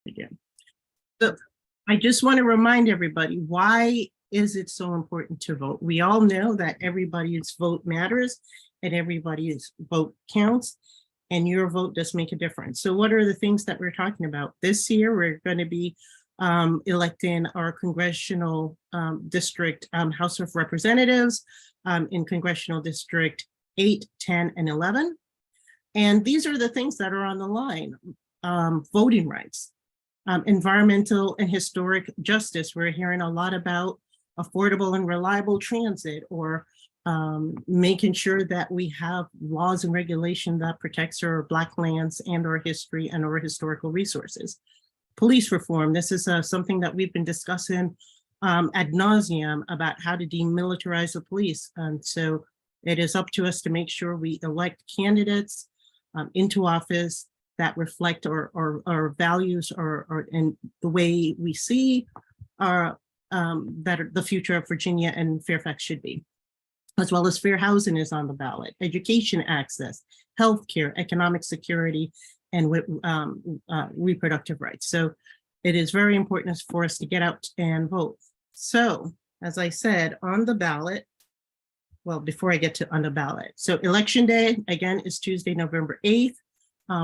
again. So I just want to remind everybody, why is it so important to vote? We all know that everybody's vote matters and everybody's vote counts, and your vote does make a difference. So what are the things that we're talking about? This year, we're going to be electing our congressional district House of Representatives in Congressional District 8, 10, and 11. And these are the things that are on the line. Voting rights, environmental and historic justice. We're hearing a lot about affordable and reliable transit, or making sure that we have laws and regulation that protects our Black lands and our history and our historical resources. Police reform. This is something that we've been discussing ad nauseum about how to demilitarize the police. And so it is up to us to make sure we elect candidates into office that reflect our values and the way we see that the future of Virginia and Fairfax should be, as well as fair housing is on the ballot, education access, healthcare, economic security, and reproductive rights. So it is very important for us to get out and vote. So as I said, on the ballot, well, before I get to on the ballot, so election day, again, is Tuesday, November 8th.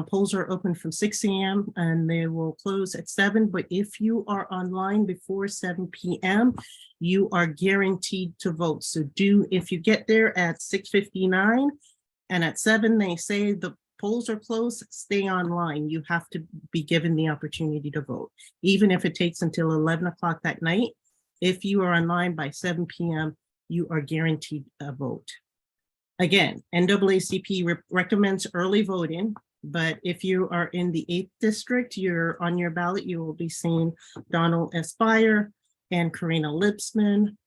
Polls are open from 6 a.m. and they will close at 7. But if you are online before 7 p.m., you are guaranteed to vote. So if you get there at 6:59 and at 7, they say the polls are closed, stay online. You have to be given the opportunity to vote, even if it takes until 11 o'clock that night. If you are online by 7 p.m., you are guaranteed a vote. Again, NAACP recommends early voting. But if you are in the 8th district, you're on your ballot, you will be seeing Donald Espire and Karina Lipsman.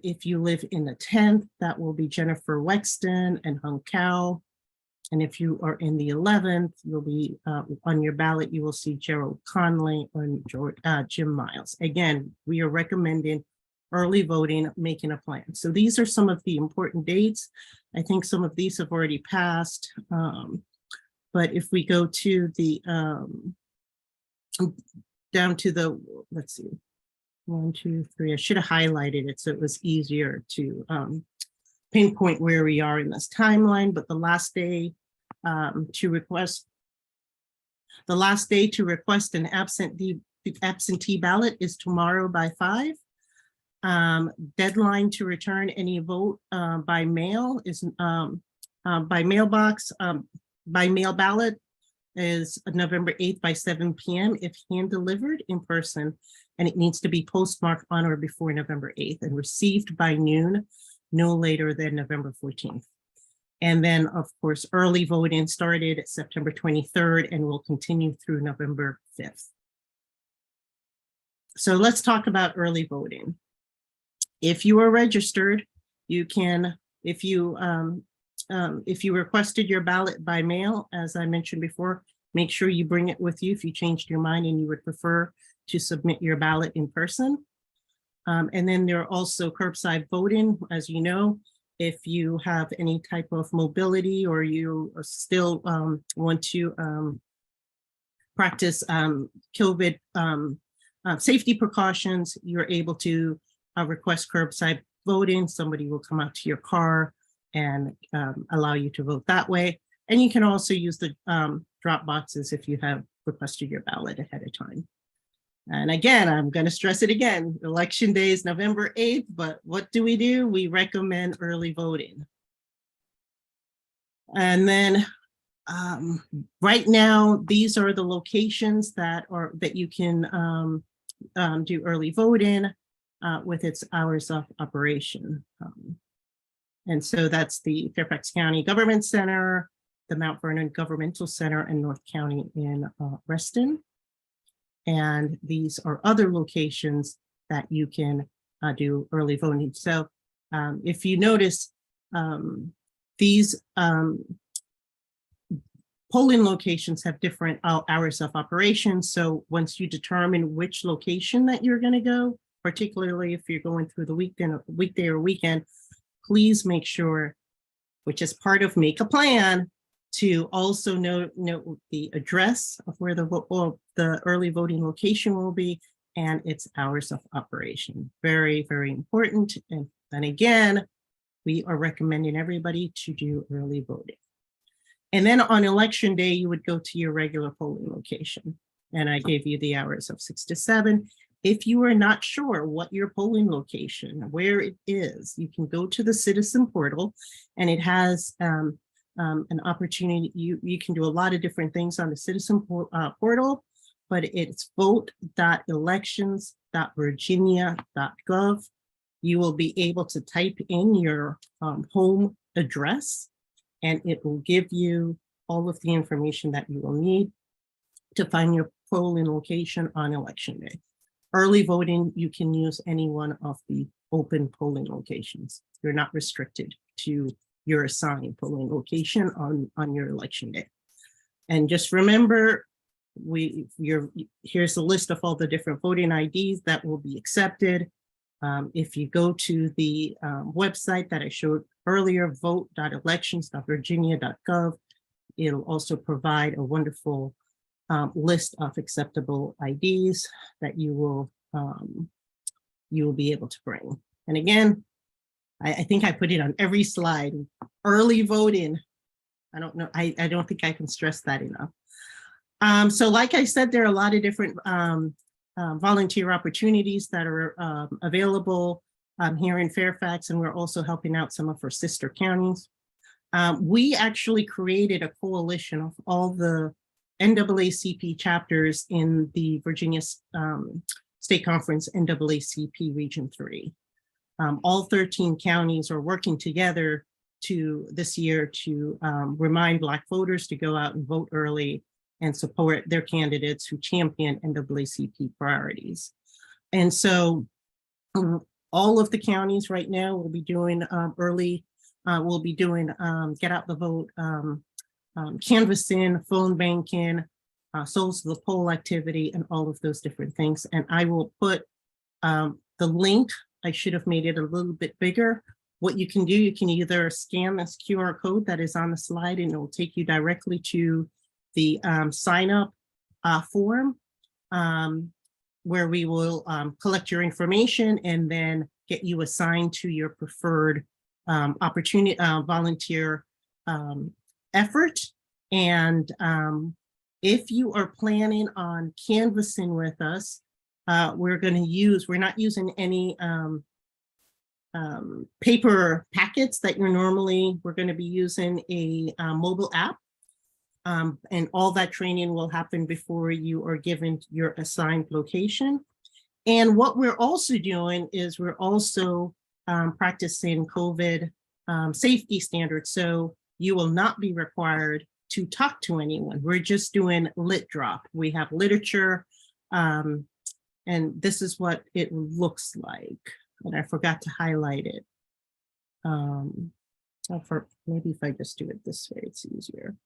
If you live in the 10th, that will be Jennifer Wexton and Hung Cao. And if you are in the 11th, you'll be on your ballot, you will see Gerald Conley and Jim Miles. Again, we are recommending early voting, making a plan. So these are some of the important dates. I think some of these have already passed. But if we go to the, down to the, let's see, 1, 2, 3, I should have highlighted it so it was easier to pinpoint where we are in this timeline, but the last day to request an absentee ballot is tomorrow by 5. Deadline to return any vote by mail is by mailbox. By mail ballot is November 8th by 7 p.m. if hand delivered in person, and it needs to be postmarked on or before November 8th and received by noon, no later than November 14th. And then, of course, early voting started September 23rd and will continue through November 5th. So let's talk about early voting. If you are registered, you can, if you requested your ballot by mail, as I mentioned before, make sure you bring it with you if you changed your mind and you would prefer to submit your ballot in person. And then there are also curbside voting, as you know, if you have any type of mobility or you still want to practice COVID safety precautions, you're able to request curbside voting. Somebody will come out to your car and allow you to vote that way. And you can also use the drop boxes if you have requested your ballot ahead of time. And again, I'm going to stress it again, election day is November 8th, but what do? We recommend early voting. And then right now, these are the locations that you can do early voting with its hours of operation. And so that's the Fairfax County Government Center, the Mount Vernon Governmental Center, and North County in Reston. And these are other locations that you can do early voting. So if you notice, these polling locations have different hours of operation. So once you determine which location that you're going to go, particularly if you're going through the weekday or weekend, please make sure, which is part of make a plan, to also note the address of where the early voting location will be and its hours of operation. Very, very important. And again, we are recommending everybody to do early voting. And then on election day, you would go to your regular polling location. And I gave you the hours of 6 to 7. If you are not sure what your polling location, where it is, you can go to the citizen portal, and it has an opportunity. You can do a lot of different things on the citizen portal, but it's vote.elections.virginia.gov. You will be able to type in your home address, and it will give you all of the information that you will need to find your polling location on election day. Early voting, you can use any one of the open polling locations. You're not restricted to your assigned polling location on your election day. And just remember, here's a list of all the different voting IDs that will be accepted. If you go to the website that I showed earlier, vote.elections.virginia.gov, it'll also provide a wonderful list of acceptable IDs that you will be able to bring. And again, I think I put it on every slide. Early voting. I don't know. I don't think I can stress that enough. So like I said, there are a lot of different volunteer opportunities that are available here in Fairfax, and we're also helping out some of our sister counties. We actually created a coalition of all the NAACP chapters in the Virginia State Conference NAACP Region 3. All 13 counties are working together this year to remind Black voters to go out and vote early and support their candidates who champion NAACP priorities. And so all of the counties right now will be doing get out the vote, canvassing, phone banking, souls to the poll activity, and all of those different things. And I will put the link. I should have made it a little bit bigger. What you can do, you can either scan this QR code that is on the slide, and it will take you directly to the sign up form, where we will collect your information and then get you assigned to your preferred volunteer effort. And if you are planning on canvassing with us, we're not using any paper packets that we're going to be using a mobile app. And all that training will happen before you are given your assigned location. And what we're also doing is we're also practicing COVID safety standards. So you will not be required to talk to anyone. We're just doing lit drop. We have literature, and this is what it looks like. And I forgot to highlight it. Maybe if I just do it this way, it's easier.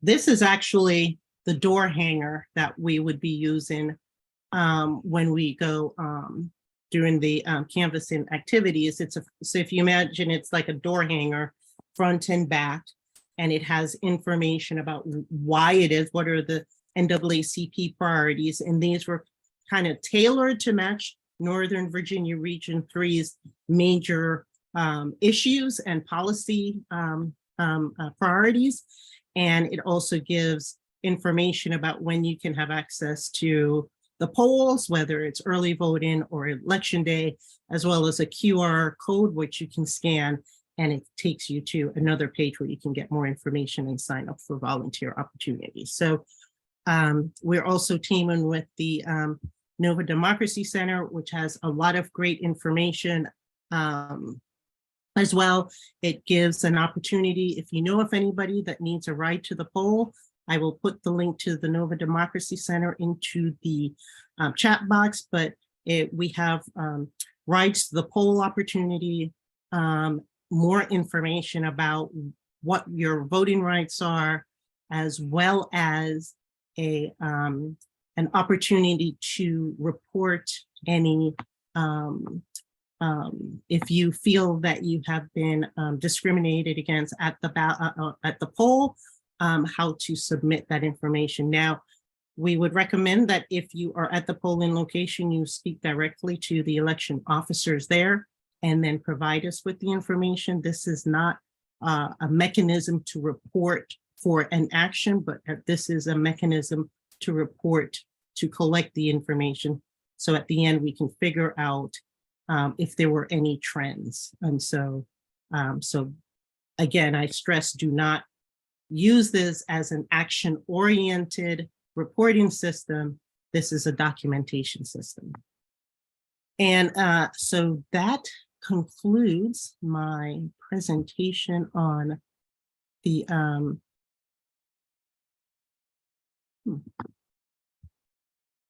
This is actually the door hanger that we would be using when we go during the canvassing activities. So if you imagine, it's like a door hanger, front and back, and it has information about why it is, what are the NAACP priorities, and these were kind of tailored to match Northern Virginia Region 3's major issues and policy priorities. And it also gives information about when you can have access to the polls, whether it's early voting or election day, as well as a QR code, which you can scan, and it takes you to another page where you can get more information and sign up for volunteer opportunities. So we're also teaming with the Nova Democracy Center, which has a lot of great information as well. It gives an opportunity, if you know of anybody that needs a ride to the poll, I will put the link to the Nova Democracy Center into the chat box, but we have rides to the poll opportunity, more information about what your voting rights are, as well as an opportunity to report any if you feel that you have been discriminated against at the poll, how to submit that information. Now, we would recommend that if you are at the polling location, you speak directly to the election officers there and then provide us with the information. This is not a mechanism to report for an action, but this is a mechanism to report, to collect the information. So at the end, we can figure out if there were any trends. And so, again, I stress, do not use this as an action-oriented reporting system. This is a documentation system. And so that concludes my presentation on the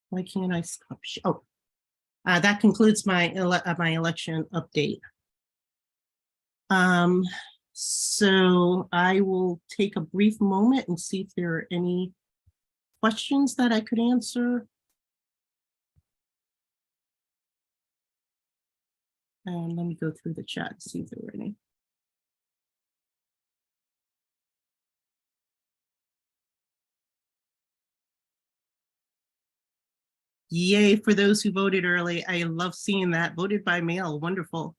why can't I stop? Oh, that concludes my my election update. So I will take a brief moment and see if there are any questions that I could answer. And let me go through the chat and see if there were any. Yay for those who voted early. I love seeing that. Voted by mail. Wonderful.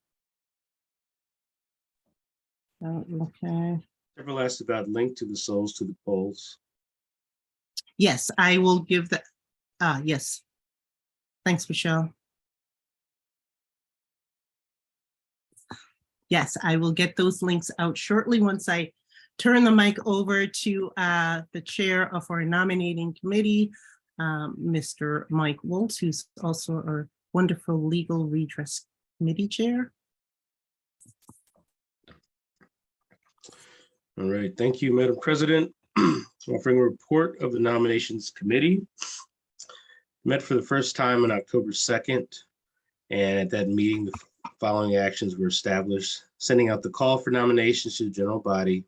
Okay. Several asked about link to the souls to the polls. Yes, I will give that. Yes. Thanks, Michelle. Yes, I will get those links out shortly once I turn the mic over to the chair of our nominating committee, Mr. Mike Woltz, who's also our wonderful legal redress committee chair. All right, thank you, Madam President. Offering a report of the nominations committee. Met for the first time on October 2nd, and at that meeting, the following actions were established: sending out the call for nominations to the general body,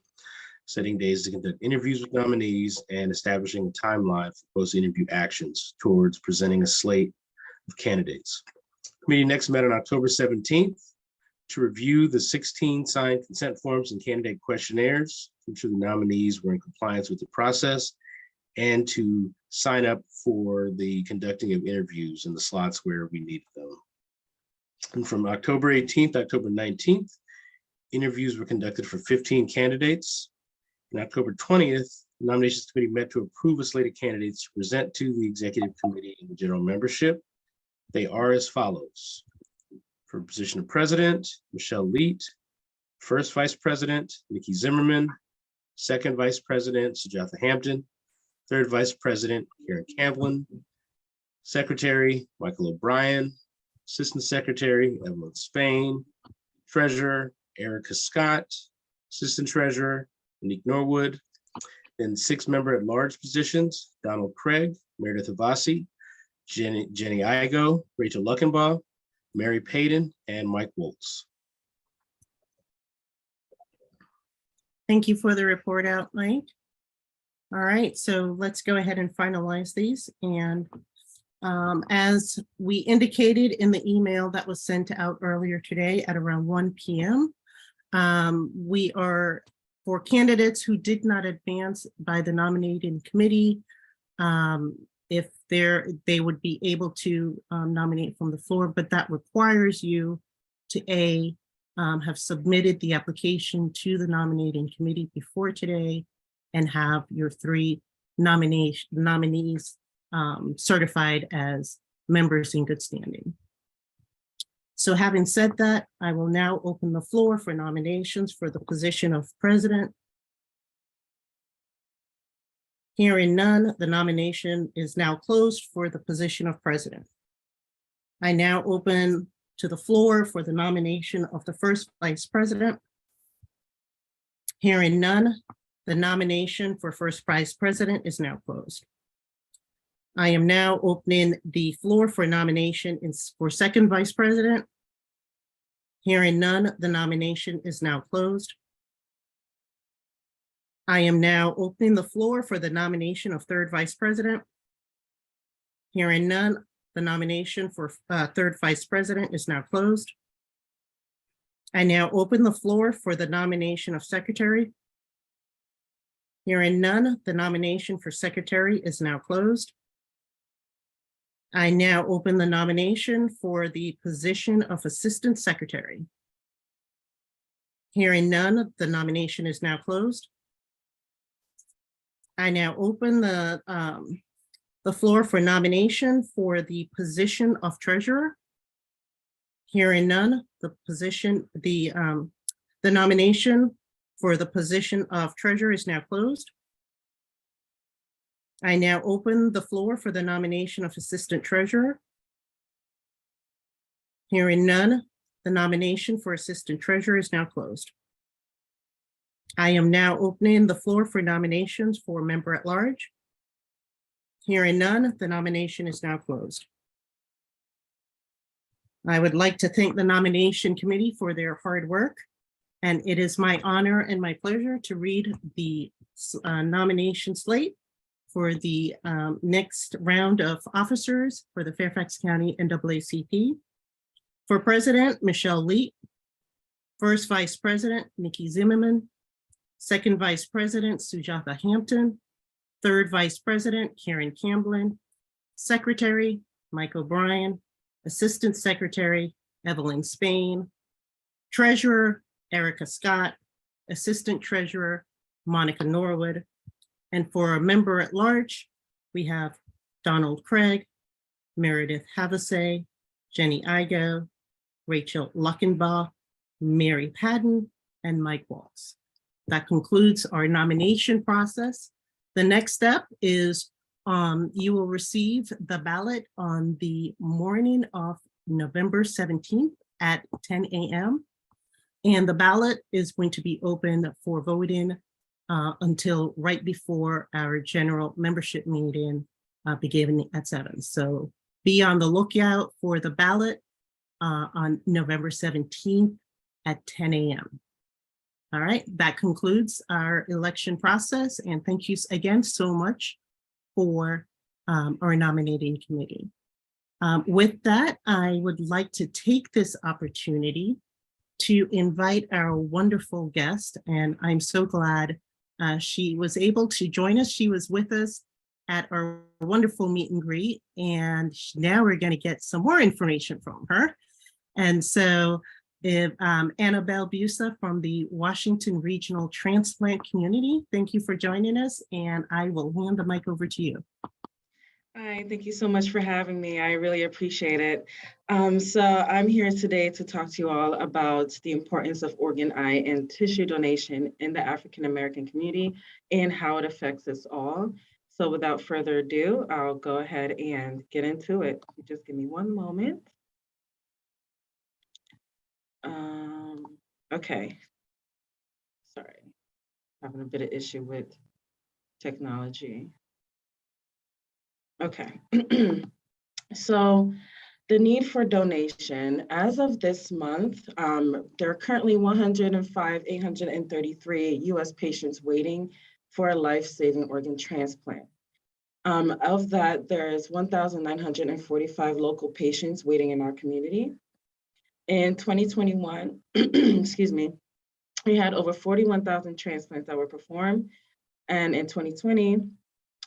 setting days to conduct interviews with nominees, and establishing a timeline for post-interview actions towards presenting a slate of candidates. The committee next met on October 17th to review the 16 signed consent forms and candidate questionnaires to ensure the nominees were in compliance with the process, and to sign up for the conducting of interviews in the slots where we needed them. And from October 18th, October 19th, interviews were conducted for 15 candidates. On October 20th, the nominations committee met to approve a slate of candidates to present to the executive committee and the general membership. They are as follows: for position of president, Michelle Leet; first vice president, Nikki Zimmerman; second vice president, Sujatha Hampton; third vice president, Karen Camplin; secretary, Michael O'Brien; assistant secretary, Evelyn Spain; treasurer, Erica Scott; assistant treasurer, Monique Norwood. Then 6 member at large positions: Donald Craig, Meredith Avasi, Jenny Igo, Rachel Luckenbaugh, Mary Payton, and Mike Woltz. Thank you for the report out, Mike. All right, so let's go ahead and finalize these. And as we indicated in the email that was sent out earlier today at around 1 p.m., we are, for candidates who did not advance by the nominating committee, if they would be able to nominate from the floor, but that requires you to have submitted the application to the nominating committee before today and have your 3 nominees certified as members in good standing. So having said that, I will now open the floor for nominations for the position of president. Hearing none, the nomination is now closed for the position of president. I now open to the floor for the nomination of the first vice president. Hearing none, the nomination for first vice president is now closed. I am now opening the floor for nomination for second vice president. Hearing none, the nomination is now closed. I am now opening the floor for the nomination of third vice president. Hearing none, the nomination for third vice president is now closed. I now open the floor for the nomination of secretary. Hearing none, the nomination for secretary is now closed. I now open the nomination for the position of assistant secretary. Hearing none, the nomination is now closed. I now open the floor for nomination for the position of treasurer. Hearing none, the nomination for the position of treasurer is now closed. I now open the floor for the nomination of assistant treasurer. Hearing none, the nomination for assistant treasurer is now closed. I am now opening the floor for nominations for member at large. Hearing none, the nomination is now closed. I would like to thank the nomination committee for their hard work, and it is my honor and my pleasure to read the nomination slate for the next round of officers for the Fairfax County NAACP. For President, Michelle Lee. First Vice President, Nikki Zimmerman. Second Vice President, Sujatha Hampton. Third Vice President, Karen Camblin. Secretary, Mike O'Brien. Assistant Secretary, Evelyn Spain. Treasurer, Erica Scott. Assistant Treasurer, Monica Norwood. And for a member at large, we have Donald Craig, Meredith Havasay, Jenny Igo, Rachel Luckenbaugh, Mary Padden, and Mike Waltz. That concludes our nomination process. The next step is you will receive the ballot on the morning of November 17th at 10 a.m. And the ballot is going to be open for voting until right before our general membership meeting beginning at 7. So be on the lookout for the ballot on November 17th at 10 a.m. All right, that concludes our election process. And thank you again so much for our nominating committee. With that, I would like to take this opportunity to invite our wonderful guest, and I'm so glad she was able to join us. She was with us at our wonderful meet and greet, and now we're going to get some more information from her. And so if Annabelle Busa from the Washington Regional Transplant Community, thank you for joining us, and I will hand the mic over to you. Hi, thank you so much for having me. I really appreciate it. So I'm here today to talk to you all about the importance of organ, eye, and tissue donation in the African American community and how it affects us all. So without further ado, I'll go ahead and get into it. Just give me one moment. Okay. Sorry, having a bit of issue with technology. Okay. So the need for donation, as of this month, there are currently 105,833 US patients waiting for a life-saving organ transplant. Of that, there's 1,945 local patients waiting in our community. In 2021, excuse me, we had over 41,000 transplants that were performed. And in 2020,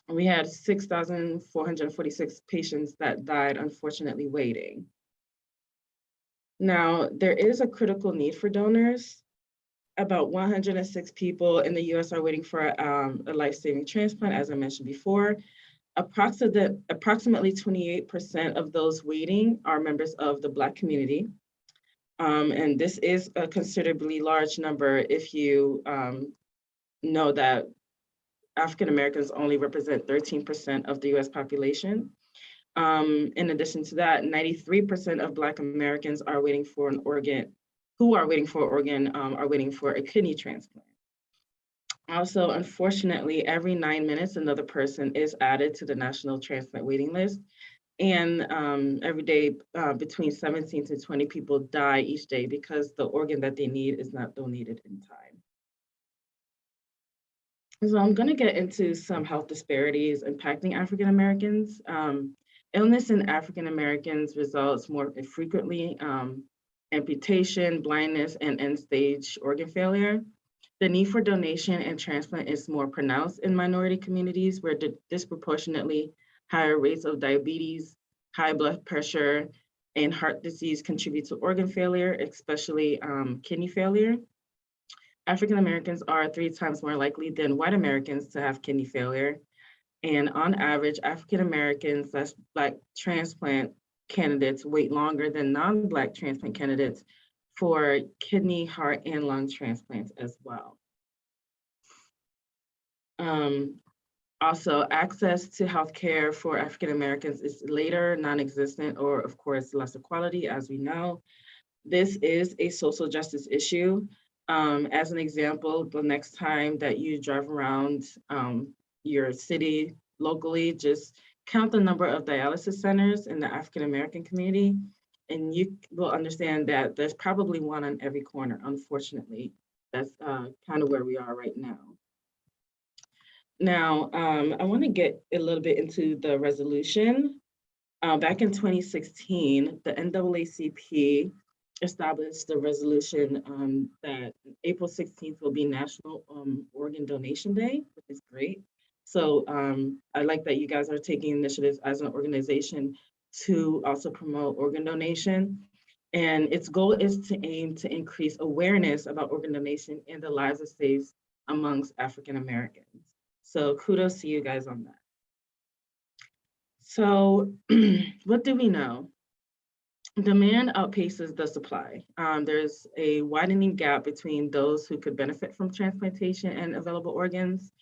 we had 6,446 patients that died, unfortunately, waiting. Now, there is a critical need for donors. About 106 people in the US are waiting for a life-saving transplant, as I mentioned before. Approximately 28% of those waiting are members of the Black community. And this is a considerably large number if you know that African Americans only represent 13% of the US population. In addition to that, 93% of Black Americans are waiting for an organ, are waiting for a kidney transplant. Also, unfortunately, every 9 minutes, another person is added to the national transplant waiting list. And every day, between 17 to 20 people die each day because the organ that they need is not donated in time. So I'm going to get into some health disparities impacting African Americans. Illness in African Americans results more frequently amputation, blindness, and end-stage organ failure. The need for donation and transplant is more pronounced in minority communities where disproportionately higher rates of diabetes, high blood pressure, and heart disease contribute to organ failure, especially kidney failure. African Americans are 3 times more likely than white Americans to have kidney failure. And on average, African Americans, that's Black transplant candidates, wait longer than non-Black transplant candidates for kidney, heart, and lung transplants as well. Also, access to healthcare for African Americans is later, non-existent, or of course, lesser quality, as we know. This is a social justice issue. As an example, the next time that you drive around your city locally, just count the number of dialysis centers in the African American community, and you will understand that there's probably one on every corner, unfortunately. That's kind of where we are right now. Now, I want to get a little bit into the resolution. Back in 2016, the NAACP established the resolution that April 16th will be National Organ Donation Day, which is great. So I like that you guys are taking initiatives as an organization to also promote organ donation. And its goal is to aim to increase awareness about organ donation and the lives it saves amongst African Americans. So kudos to you guys on that. So what do we know? Demand outpaces the supply. There's a widening gap between those who could benefit from transplantation and available organs.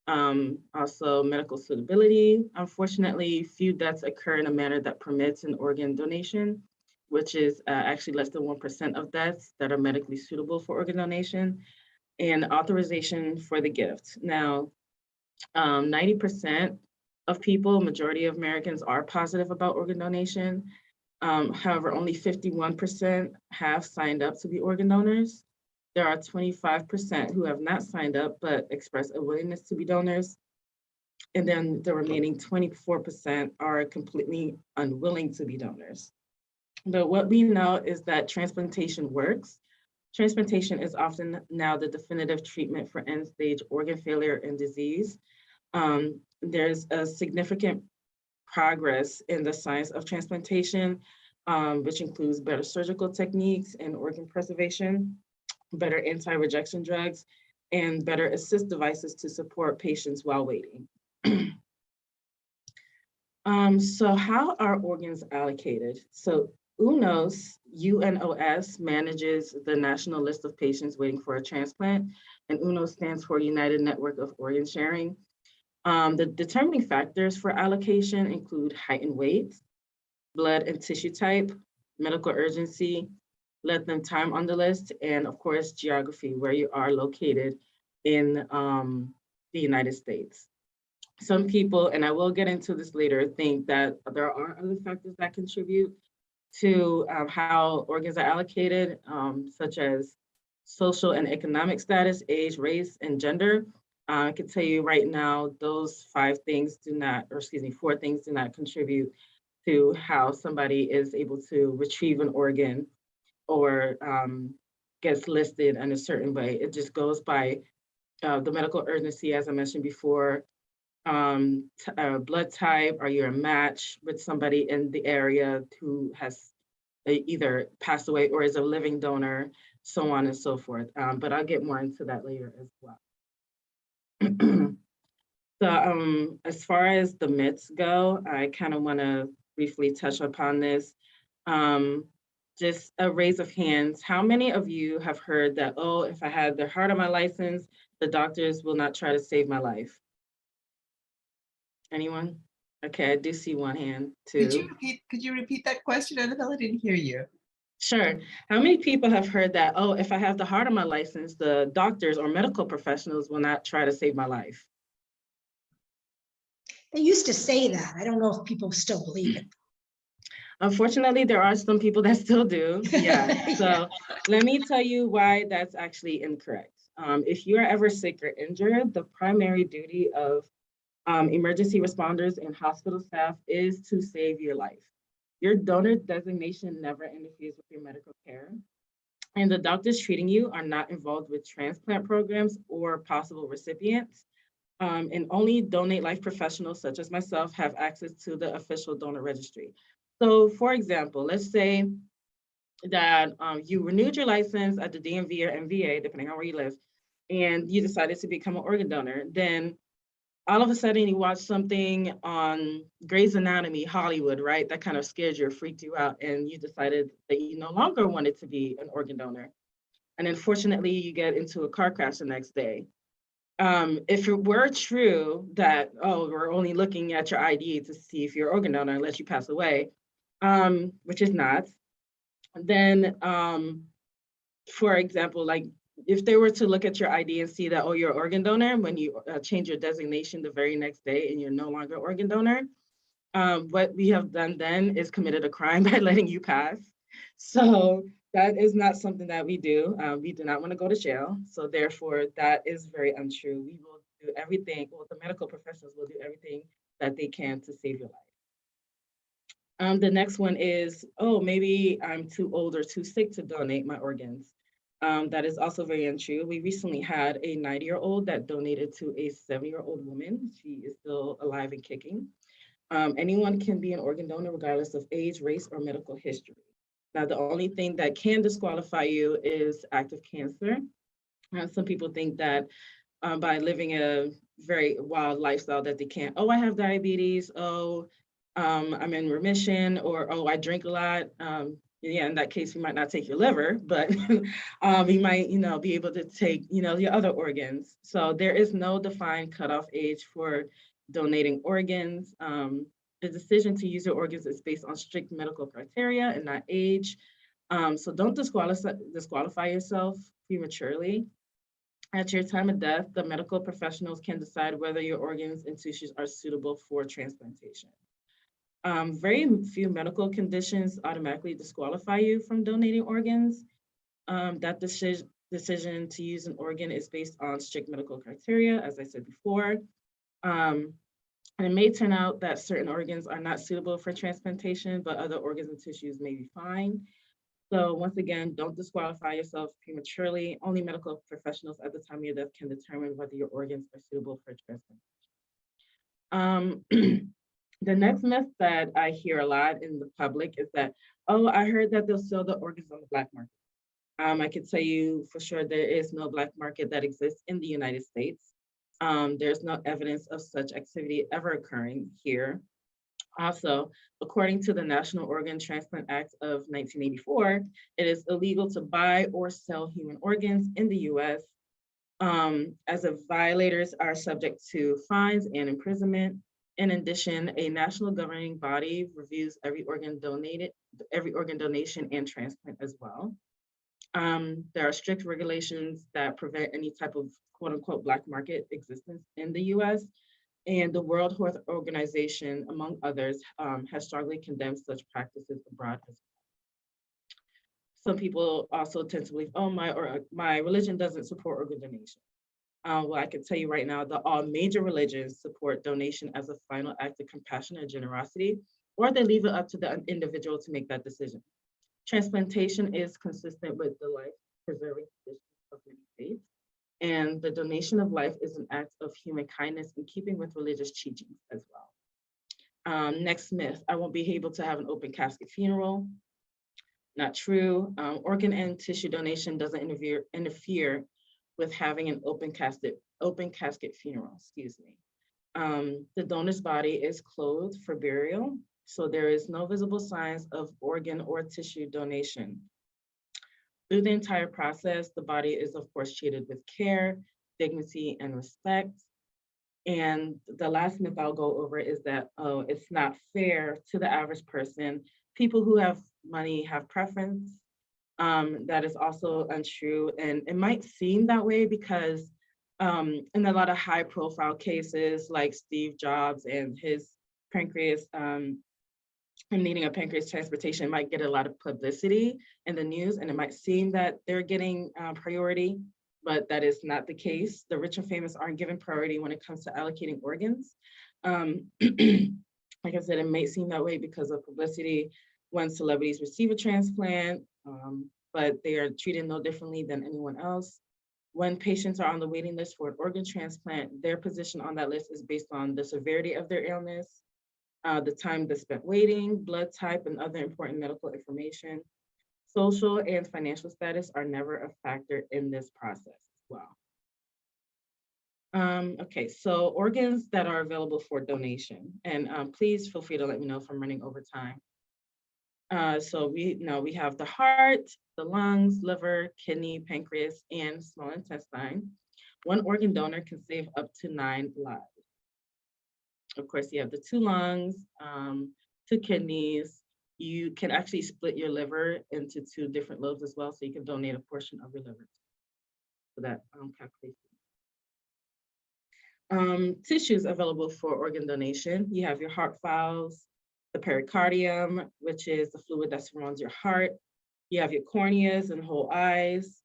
Also medical suitability. Unfortunately, few deaths occur in a manner that permits an organ donation, which is actually less than 1% of deaths that are medically suitable for organ donation, and authorization for the gift. Now, 90% of people, majority of Americans, are positive about organ donation. However, only 51% have signed up to be organ donors. There are 25% who have not signed up but express a willingness to be donors. And then the remaining 24% are completely unwilling to be donors. But what we know is that transplantation works. Transplantation is often now the definitive treatment for end-stage organ failure and disease. There's a significant progress in the science of transplantation, which includes better surgical techniques and organ preservation, better anti-rejection drugs, and better assist devices to support patients while waiting. So how are organs allocated? So UNOS manages the national list of patients waiting for a transplant, and UNOS stands for United Network of Organ Sharing. The determining factors for allocation include height and weight, blood and tissue type, medical urgency, length and time on the list, and of course, geography, where you are located in the United States. Some people, and I will get into this later, think that there are other factors that contribute to how organs are allocated, such as social and economic status, age, race, and gender. I can tell you right now, those 4 things do not contribute to how somebody is able to retrieve an organ or gets listed in a certain way. It just goes by the medical urgency, as I mentioned before, blood type, are you a match with somebody in the area who has either passed away or is a living donor, so on and so forth. But I'll get more into that later as well. So as far as the myths go, I kind of want to briefly touch upon this. Just a raise of hands. How many of you have heard that, oh, if I had the heart on my license, the doctors will not try to save my life? Anyone? Okay, I do see one hand too. Could you repeat that question, Annabelle? I didn't hear you. Sure. How many people have heard that, oh, if I have the heart on my license, the doctors or medical professionals will not try to save my life? They used to say that. I don't know if people still believe it. Unfortunately, there are some people that still do. Yeah. So let me tell you why that's actually incorrect. If you are ever sick or injured, the primary duty of emergency responders and hospital staff is to save your life. Your donor designation never interferes with your medical care. And the doctors treating you are not involved with transplant programs or possible recipients. And only Donate Life professionals such as myself have access to the official donor registry. So for example, let's say that you renewed your license at the DMV or MVA, depending on where you live, and you decided to become an organ donor, then all of a sudden you watch something on Grey's Anatomy, Hollywood, right? That kind of scared you or freaked you out, and you decided that you no longer wanted to be an organ donor. And unfortunately, you get into a car crash the next day. If it were true that, oh, we're only looking at your ID to see if you're an organ donor unless you pass away, which is not, then, for example, like if they were to look at your ID and see that, oh, you're an organ donor, when you change your designation the very next day and you're no longer an organ donor, what we have done then is committed a crime by letting you pass. So that is not something that we do. We do not want to go to jail. So therefore, that is very untrue. We will do everything, well, the medical professionals will do everything that they can to save your life. The next one is, oh, maybe I'm too old or too sick to donate my organs. That is also very untrue. We recently had a 90-year-old that donated to a 7-year-old woman. She is still alive and kicking. Anyone can be an organ donor regardless of age, race, or medical history. Now, the only thing that can disqualify you is active cancer. Some people think that by living a very wild lifestyle that they can't, oh, I have diabetes, oh, I'm in remission, or, oh, I drink a lot. Yeah, in that case, we might not take your liver, but we might, be able to take, your other organs. So there is no defined cutoff age for donating organs. The decision to use your organs is based on strict medical criteria and not age. So don't disqualify yourself prematurely. At your time of death, the medical professionals can decide whether your organs and tissues are suitable for transplantation. Very few medical conditions automatically disqualify you from donating organs. That decision to use an organ is based on strict medical criteria, as I said before. And it may turn out that certain organs are not suitable for transplantation, but other organs and tissues may be fine. So once again, don't disqualify yourself prematurely. Only medical professionals at the time of your death can determine whether your organs are suitable for transplantation. The next myth that I hear a lot in the public is that, oh, I heard that they'll sell the organs on the black market. I can tell you for sure there is no black market that exists in the United States. There's no evidence of such activity ever occurring here. Also, according to the National Organ Transplant Act of 1984, it is illegal to buy or sell human organs in the US, as the violators are subject to fines and imprisonment. In addition, a national governing body reviews every organ donation and transplant as well. There are strict regulations that prevent any type of quote unquote black market existence in the US. And the World Health Organization, among others, has strongly condemned such practices abroad as well. Some people also tend to believe, oh, my religion doesn't support organ donation. Well, I can tell you right now that all major religions support donation as a final act of compassion and generosity, or they leave it up to the individual to make that decision. Transplantation is consistent with the life-preserving traditions of many faiths, and the donation of life is an act of human kindness in keeping with religious teachings as well. Next myth, I won't be able to have an open casket funeral. Not true. Organ and tissue donation doesn't interfere with having an open casket funeral, excuse me. The donor's body is clothed for burial, so there is no visible signs of organ or tissue donation. Through the entire process, the body is of course treated with care, dignity, and respect. And the last myth I'll go over is that, oh, it's not fair to the average person. People who have money have preference. That is also untrue. And it might seem that way because in a lot of high profile cases like Steve Jobs and his pancreas, him needing a pancreas transplantation might get a lot of publicity in the news, and it might seem that they're getting priority, but that is not the case. The rich and famous aren't given priority when it comes to allocating organs. Like I said, it may seem that way because of publicity, when celebrities receive a transplant, but they are treated no differently than anyone else. When patients are on the waiting list for an organ transplant, their position on that list is based on the severity of their illness, the time they spent waiting, blood type, and other important medical information. Social and financial status are never a factor in this process as well. Okay, so organs that are available for donation, and please feel free to let me know if I'm running over time. So we have the heart, the lungs, liver, kidney, pancreas, and small intestine. One organ donor can save up to 9 lives. Of course, you have the 2 lungs, 2 kidneys. You can actually split your liver into 2 different lobes as well, so you can donate a portion of your liver for that calculation. Tissues available for organ donation. You have your heart valves, the pericardium, which is the fluid that surrounds your heart. You have your corneas and whole eyes,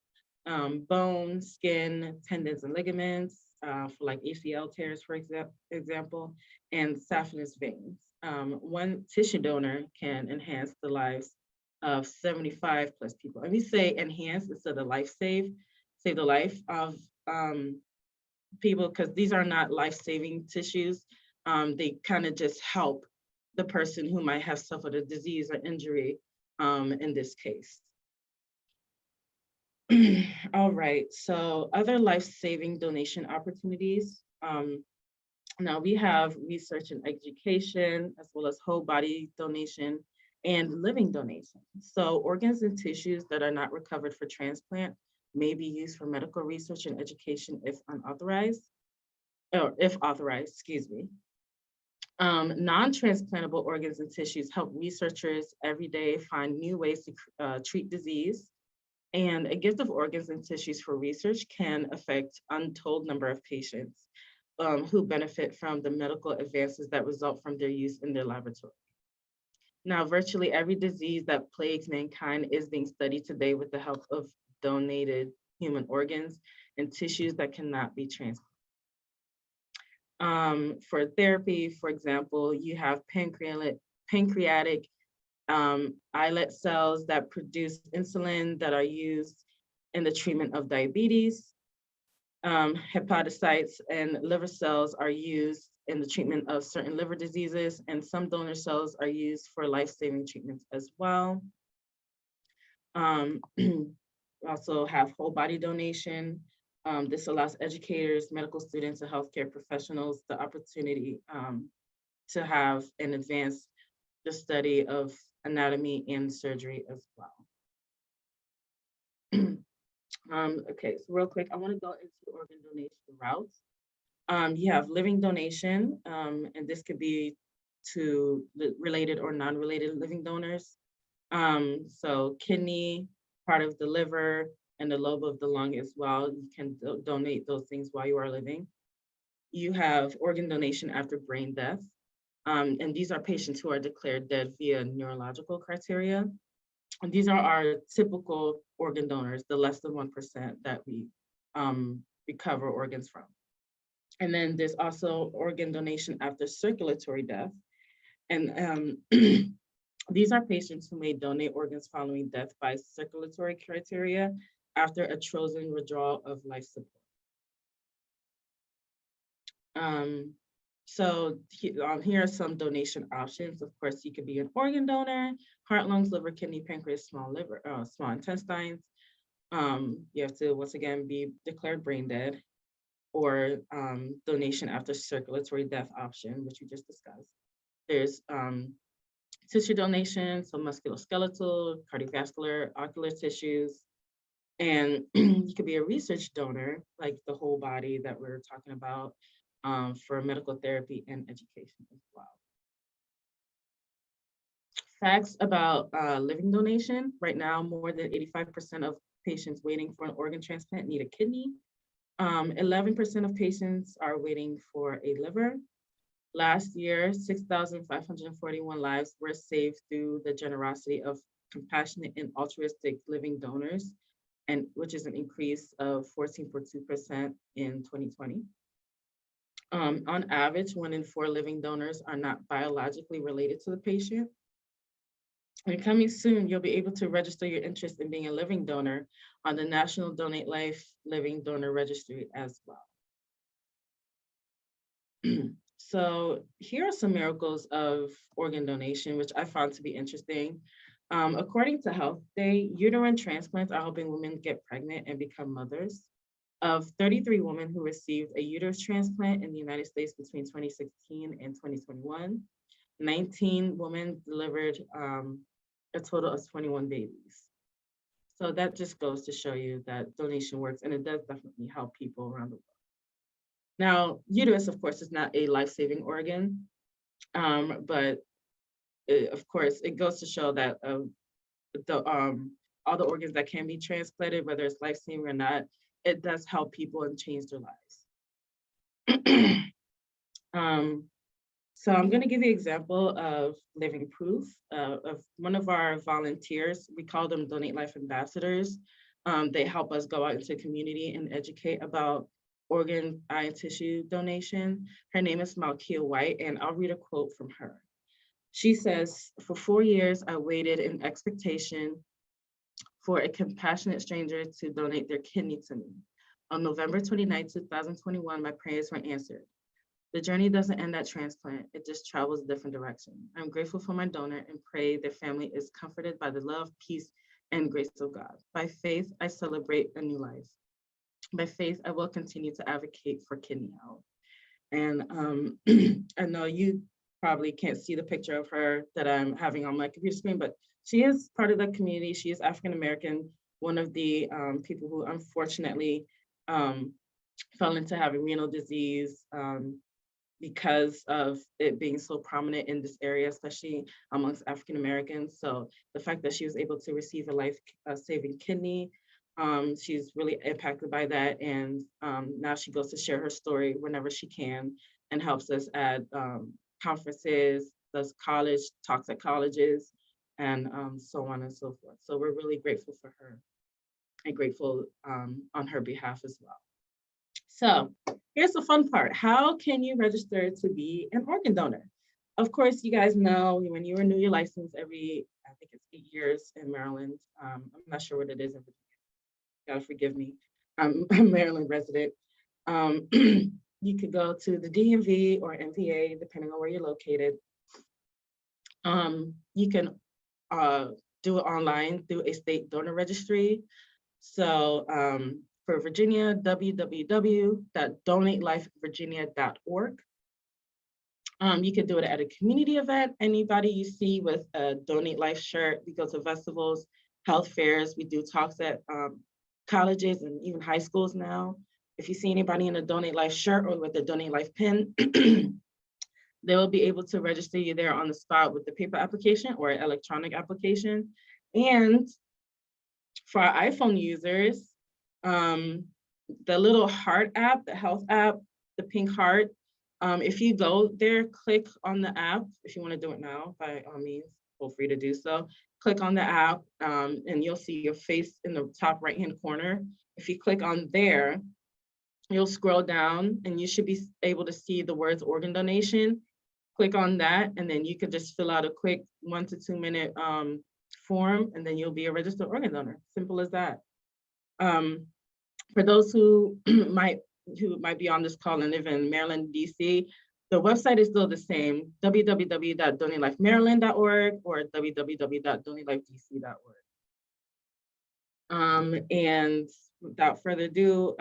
bone, skin, tendons, and ligaments, for like ACL tears, for example, and saphenous veins. One tissue donor can enhance the lives of 75+ people. And we say enhance instead of save the life of people, because these are not life-saving tissues. They kind of just help the person who might have suffered a disease or injury in this case. All right, so other life-saving donation opportunities. Now we have research and education, as well as whole body donation and living donation. So organs and tissues that are not recovered for transplant may be used for medical research and education if unauthorized, or if authorized, excuse me. Non-transplantable organs and tissues help researchers every day find new ways to treat disease. And a gift of organs and tissues for research can affect untold number of patients who benefit from the medical advances that result from their use in their laboratory. Now, virtually every disease that plagues mankind is being studied today with the help of donated human organs and tissues that cannot be transplanted. For therapy, for example, you have pancreatic islet cells that produce insulin that are used in the treatment of diabetes. Hepatocytes and liver cells are used in the treatment of certain liver diseases, and some donor cells are used for life-saving treatments as well. We also have whole body donation. This allows educators, medical students, and healthcare professionals the opportunity to have and advance the study of anatomy and surgery as well. Okay, so real quick, I want to go into organ donation routes. You have living donation, and this could be to the related or non-related living donors. So kidney, part of the liver, and the lobe of the lung as well. You can donate those things while you are living. You have organ donation after brain death. And these are patients who are declared dead via neurological criteria. And these are our typical organ donors, the less than 1% that we recover organs from. And then there's also organ donation after circulatory death. And these are patients who may donate organs following death by circulatory criteria after a chosen withdrawal of life support. So here are some donation options. Of course, you could be an organ donor: heart, lungs, liver, kidney, pancreas, small intestines. You have to, once again, be declared brain dead, or donation after circulatory death option, which we just discussed. There's tissue donation, so musculoskeletal, cardiovascular, ocular tissues. And you could be a research donor, like the whole body that we're talking about, for medical therapy and education as well. Facts about living donation. Right now, more than 85% of patients waiting for an organ transplant need a kidney. 11% of patients are waiting for a liver. Last year, 6,541 lives were saved through the generosity of compassionate and altruistic living donors, and which is an increase of 14.2% in 2020. On average, 1 in 4 living donors are not biologically related to the patient. And coming soon, you'll be able to register your interest in being a living donor on the National Donate Life Living Donor Registry as well. So here are some miracles of organ donation, which I found to be interesting. According to Health Day, uterine transplants are helping women get pregnant and become mothers. Of 33 women who received a uterus transplant in the United States between 2016 and 2021, 19 women delivered a total of 21 babies. So that just goes to show you that donation works, and it does definitely help people around the world. Now, uterus, of course, is not a life-saving organ, but of course, it goes to show that all the organs that can be transplanted, whether it's life-saving or not, it does help people and change their lives. So I'm going to give you an example of living proof of one of our volunteers. We call them Donate Life Ambassadors. They help us go out into the community and educate about organ, eye, and tissue donation. Her name is Malkia White, and I'll read a quote from her. She says, "For 4 years, I waited in expectation for a compassionate stranger to donate their kidney to me. On November 29, 2021, my prayers were answered. The journey doesn't end at transplant, it just travels a different direction. I'm grateful for my donor and pray their family is comforted by the love, peace, and grace of God. By faith, I celebrate a new life. By faith, I will continue to advocate for kidney health." And I know you probably can't see the picture of her that I'm having on my computer screen, but she is part of the community. She is African-American, one of the people who unfortunately fell into having renal disease because of it being so prominent in this area, especially amongst African-Americans. So the fact that she was able to receive a life-saving kidney, she's really impacted by that. And now she goes to share her story whenever she can and helps us at conferences, does college, talks at colleges, and so on and so forth. So we're really grateful for her and grateful on her behalf as well. So here's the fun part. How can you register to be an organ donor? Of course, you guys know when you renew your license every, I think it's 8 years in Maryland. I'm not sure what it is. You gotta forgive me. I'm a Maryland resident. You could go to the DMV or MVA, depending on where you're located. You can do it online through a state donor registry. So for Virginia, www.donatelifevirginia.org. You could do it at a community event. Anybody you see with a Donate Life shirt, we go to festivals, health fairs, we do talks at colleges and even high schools now. If you see anybody in a Donate Life shirt or with a Donate Life pin, they will be able to register you there on the spot with the paper application or electronic application. And for our iPhone users, the little heart app, the health app, the pink heart, if you go there, click on the app. If you want to do it now, by all means, feel free to do so. Click on the app and you'll see your face in the top right-hand corner. If you click on there, you'll scroll down and you should be able to see the words organ donation. Click on that, and then you could just fill out a quick 1 to 2 minute form, and then you'll be a registered organ donor. Simple as that. For those who might be on this call and live in Maryland, DC, the website is still the same, www.donatelifemaryland.org or www.donatelifedc.org. And without further ado,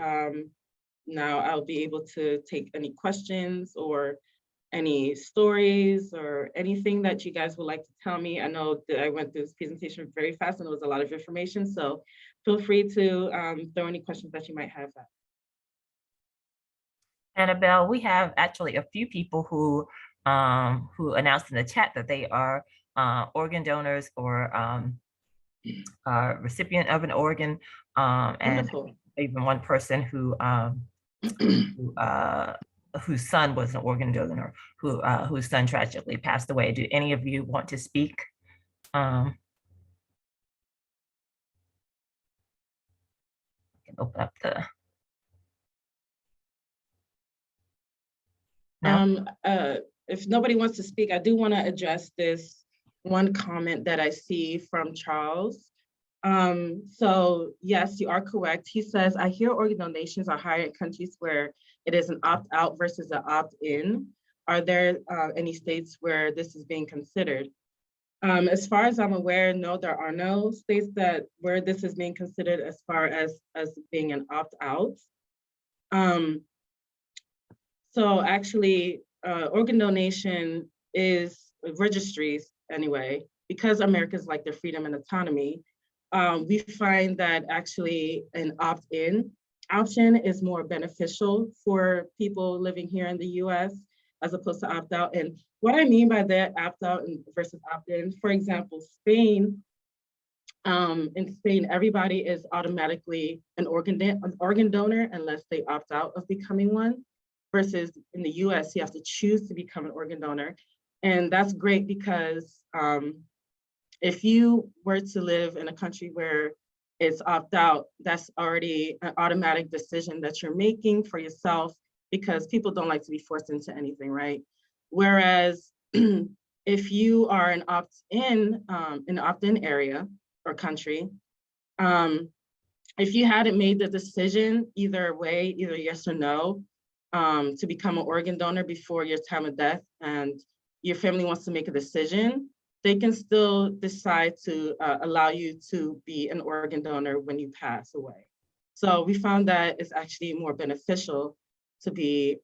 now I'll be able to take any questions or any stories or anything that you guys would like to tell me. I know that I went through this presentation very fast and it was a lot of information, so feel free to throw any questions that you might have. Annabelle, we have actually a few people who announced in the chat that they are organ donors or recipient of an organ, and even one person whose son was an organ donor, whose son tragically passed away. Do any of you want to speak? I can open up the. No? If nobody wants to speak, I do want to address this one comment that I see from Charles. So yes, you are correct. He says, I hear organ donations are higher in countries where it is an opt-out versus an opt-in. Are there any states where this is being considered? As far as I'm aware, no, there are no states where this is being considered as far as being an opt-out. So actually, organ donation is registries anyway, because Americans like their freedom and autonomy. We find that actually an opt-in option is more beneficial for people living here in the US as opposed to opt-out. And what I mean by that, opt-out versus opt-in, for example, Spain, in Spain, everybody is automatically an organ donor unless they opt out of becoming one, versus in the US, you have to choose to become an organ donor. And that's great because if you were to live in a country where it's opt-out, that's already an automatic decision that you're making for yourself, because people don't like to be forced into anything, right? Whereas if you are an opt-in, in the opt-in area or country, if you hadn't made the decision either way, either yes or no, to become an organ donor before your time of death, and your family wants to make a decision, they can still decide to allow you to be an organ donor when you pass away. So we found that it's actually more beneficial to be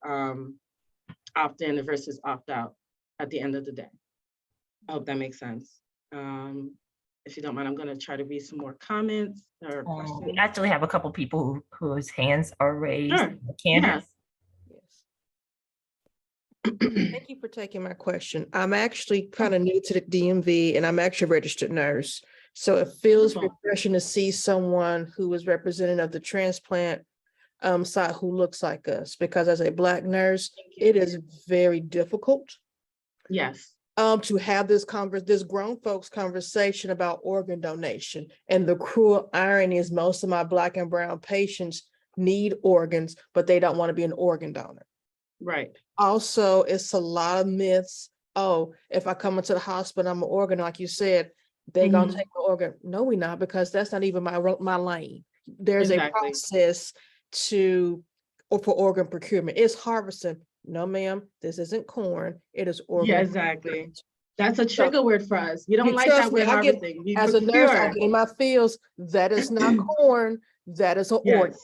opt-in versus opt-out at the end of the day. I hope that makes sense. If you don't mind, I'm going to try to read some more comments or questions. We actually have a couple people whose hands are raised. Sure. Candace? Thank you for taking my question. I'm actually kind of new to the DMV, and I'm actually a registered nurse. So it feels Wonderful. refreshing to see someone who is representative of the transplant side who looks like us, because as a Black nurse, it is very difficult Yes. to have this grown folks conversation about organ donation. And the cruel irony is most of my Black and brown patients need organs, but they don't want to be an organ donor. Right. Also, it's a lot of myths. Oh, if I come into the hospital, I'm an organ, like you said, they're gonna take the organ. No, we're not, because that's not even my lane. There's a process for organ procurement. It's harvesting. No, ma'am, this isn't corn. It is organ. Yeah, exactly. That's a trigger word for us. We don't like trust that me, word harvesting. We as a nurse, I procure. get in my feels, that is not corn, that is an organ.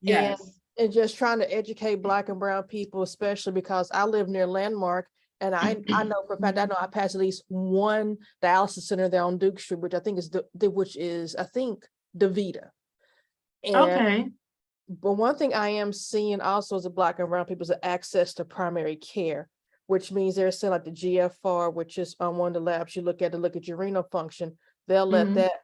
Yes. And just trying to educate Black and brown people, especially because I live near Landmark, and I know for a fact, I passed at least one dialysis center there on Duke Street, which I think is DaVita. Okay. But one thing I am seeing also as a Black and brown people is access to primary care, which means they're saying like the GFR, which is on one of the labs you look at to look at your renal function. They'll let that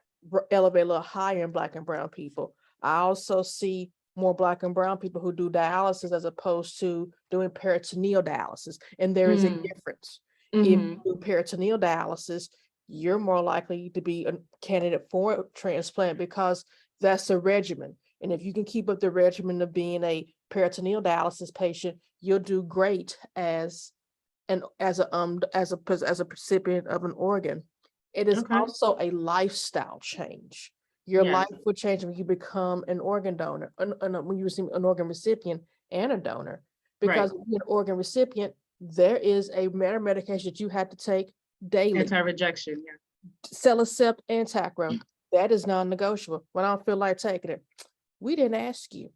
elevate a little higher in Black and brown people. I also see more Black and brown people who do dialysis as opposed to doing peritoneal dialysis. And there is a difference. If you do peritoneal dialysis, you're more likely to be a candidate for a transplant because that's a regimen. And if you can keep up the regimen of being a peritoneal dialysis patient, you'll do great as a recipient of an organ. It is also a lifestyle change. Your life will change when you become an organ donor, when you receive an organ recipient and a donor. Because when you're an organ recipient, there is a medication that you have to take daily. Anti-rejection, Celicept and Tacro. That is non-negotiable. When I don't feel like taking it, we didn't ask you.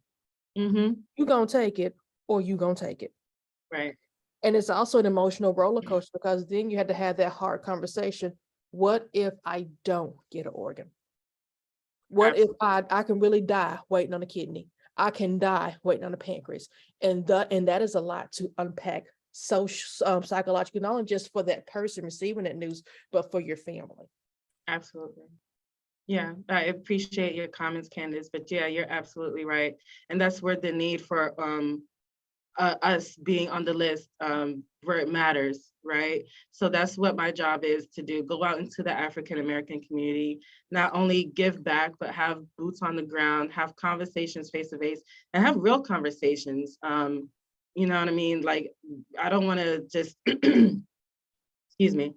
You gonna take it or you gonna take it. Right. And it's also an emotional roller coaster, because then you had to have that hard conversation. What if I don't get an organ? What if I can really die waiting on a kidney? I can die waiting on a pancreas. And that is a lot to unpack psychologically, not only just for that person receiving that news, but for your family. Absolutely. Yeah, I appreciate your comments, Candace, but yeah, you're absolutely right. And that's where the need for us being on the list where it matters, right? So that's what my job is to do, go out into the African-American community, not only give back, but have boots on the ground, have conversations face-to-face, and have real conversations. You know what I mean? Like, I don't want to just excuse me,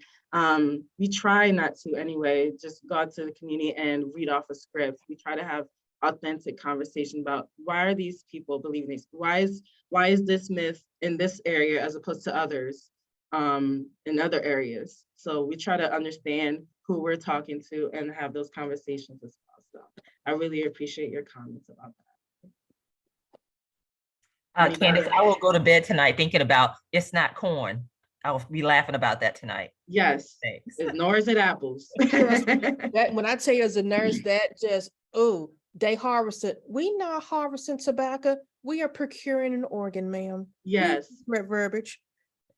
we try not to anyway, just go out to the community and read off a script. We try to have authentic conversation about why are these people believing this? Why is this myth in this area as opposed to others in other areas? So we try to understand who we're talking to and have those conversations as well. So I really appreciate your comments about that. Candace, I will go to bed tonight thinking about it's not corn. I will be laughing about that tonight. Yes, Thanks. nor is it apples. That, when I tell you as a nurse, that just, oh, they harvested, we not harvesting tobacco, we are procuring an organ, ma'am. Yes, Verbiage.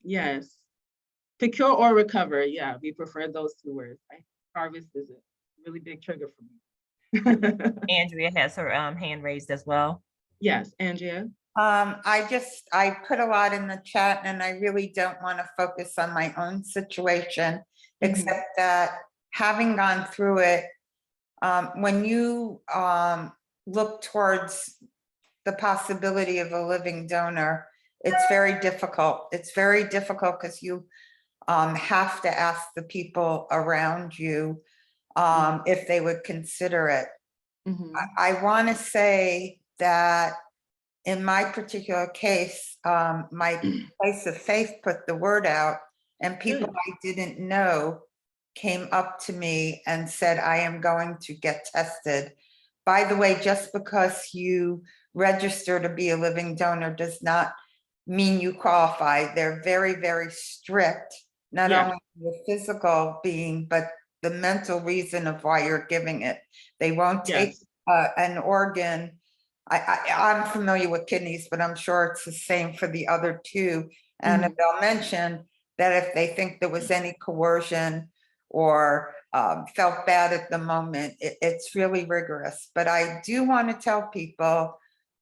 yes. Procure or recover. Yeah, we prefer those two words. Harvest is a really big trigger for me. Andrea has her hand raised as well. Yes, Andrea. I put a lot in the chat and I really don't want to focus on my own situation, except that having gone through it, when you look towards the possibility of a living donor, it's very difficult. It's very difficult because you have to ask the people around you if they would consider it. I want to say that in my particular case, my place of faith put the word out, and people I didn't know came up to me and said, I am going to get tested. By the way, just because you register to be a living donor does not mean you qualify. They're very, very strict, not only the physical being, but the mental reason of why you're giving it. They won't take an organ. I'm familiar with kidneys, but I'm sure it's the same for the other two. And they'll mention that if they think there was any coercion or felt bad at the moment, it's really rigorous. But I do want to tell people,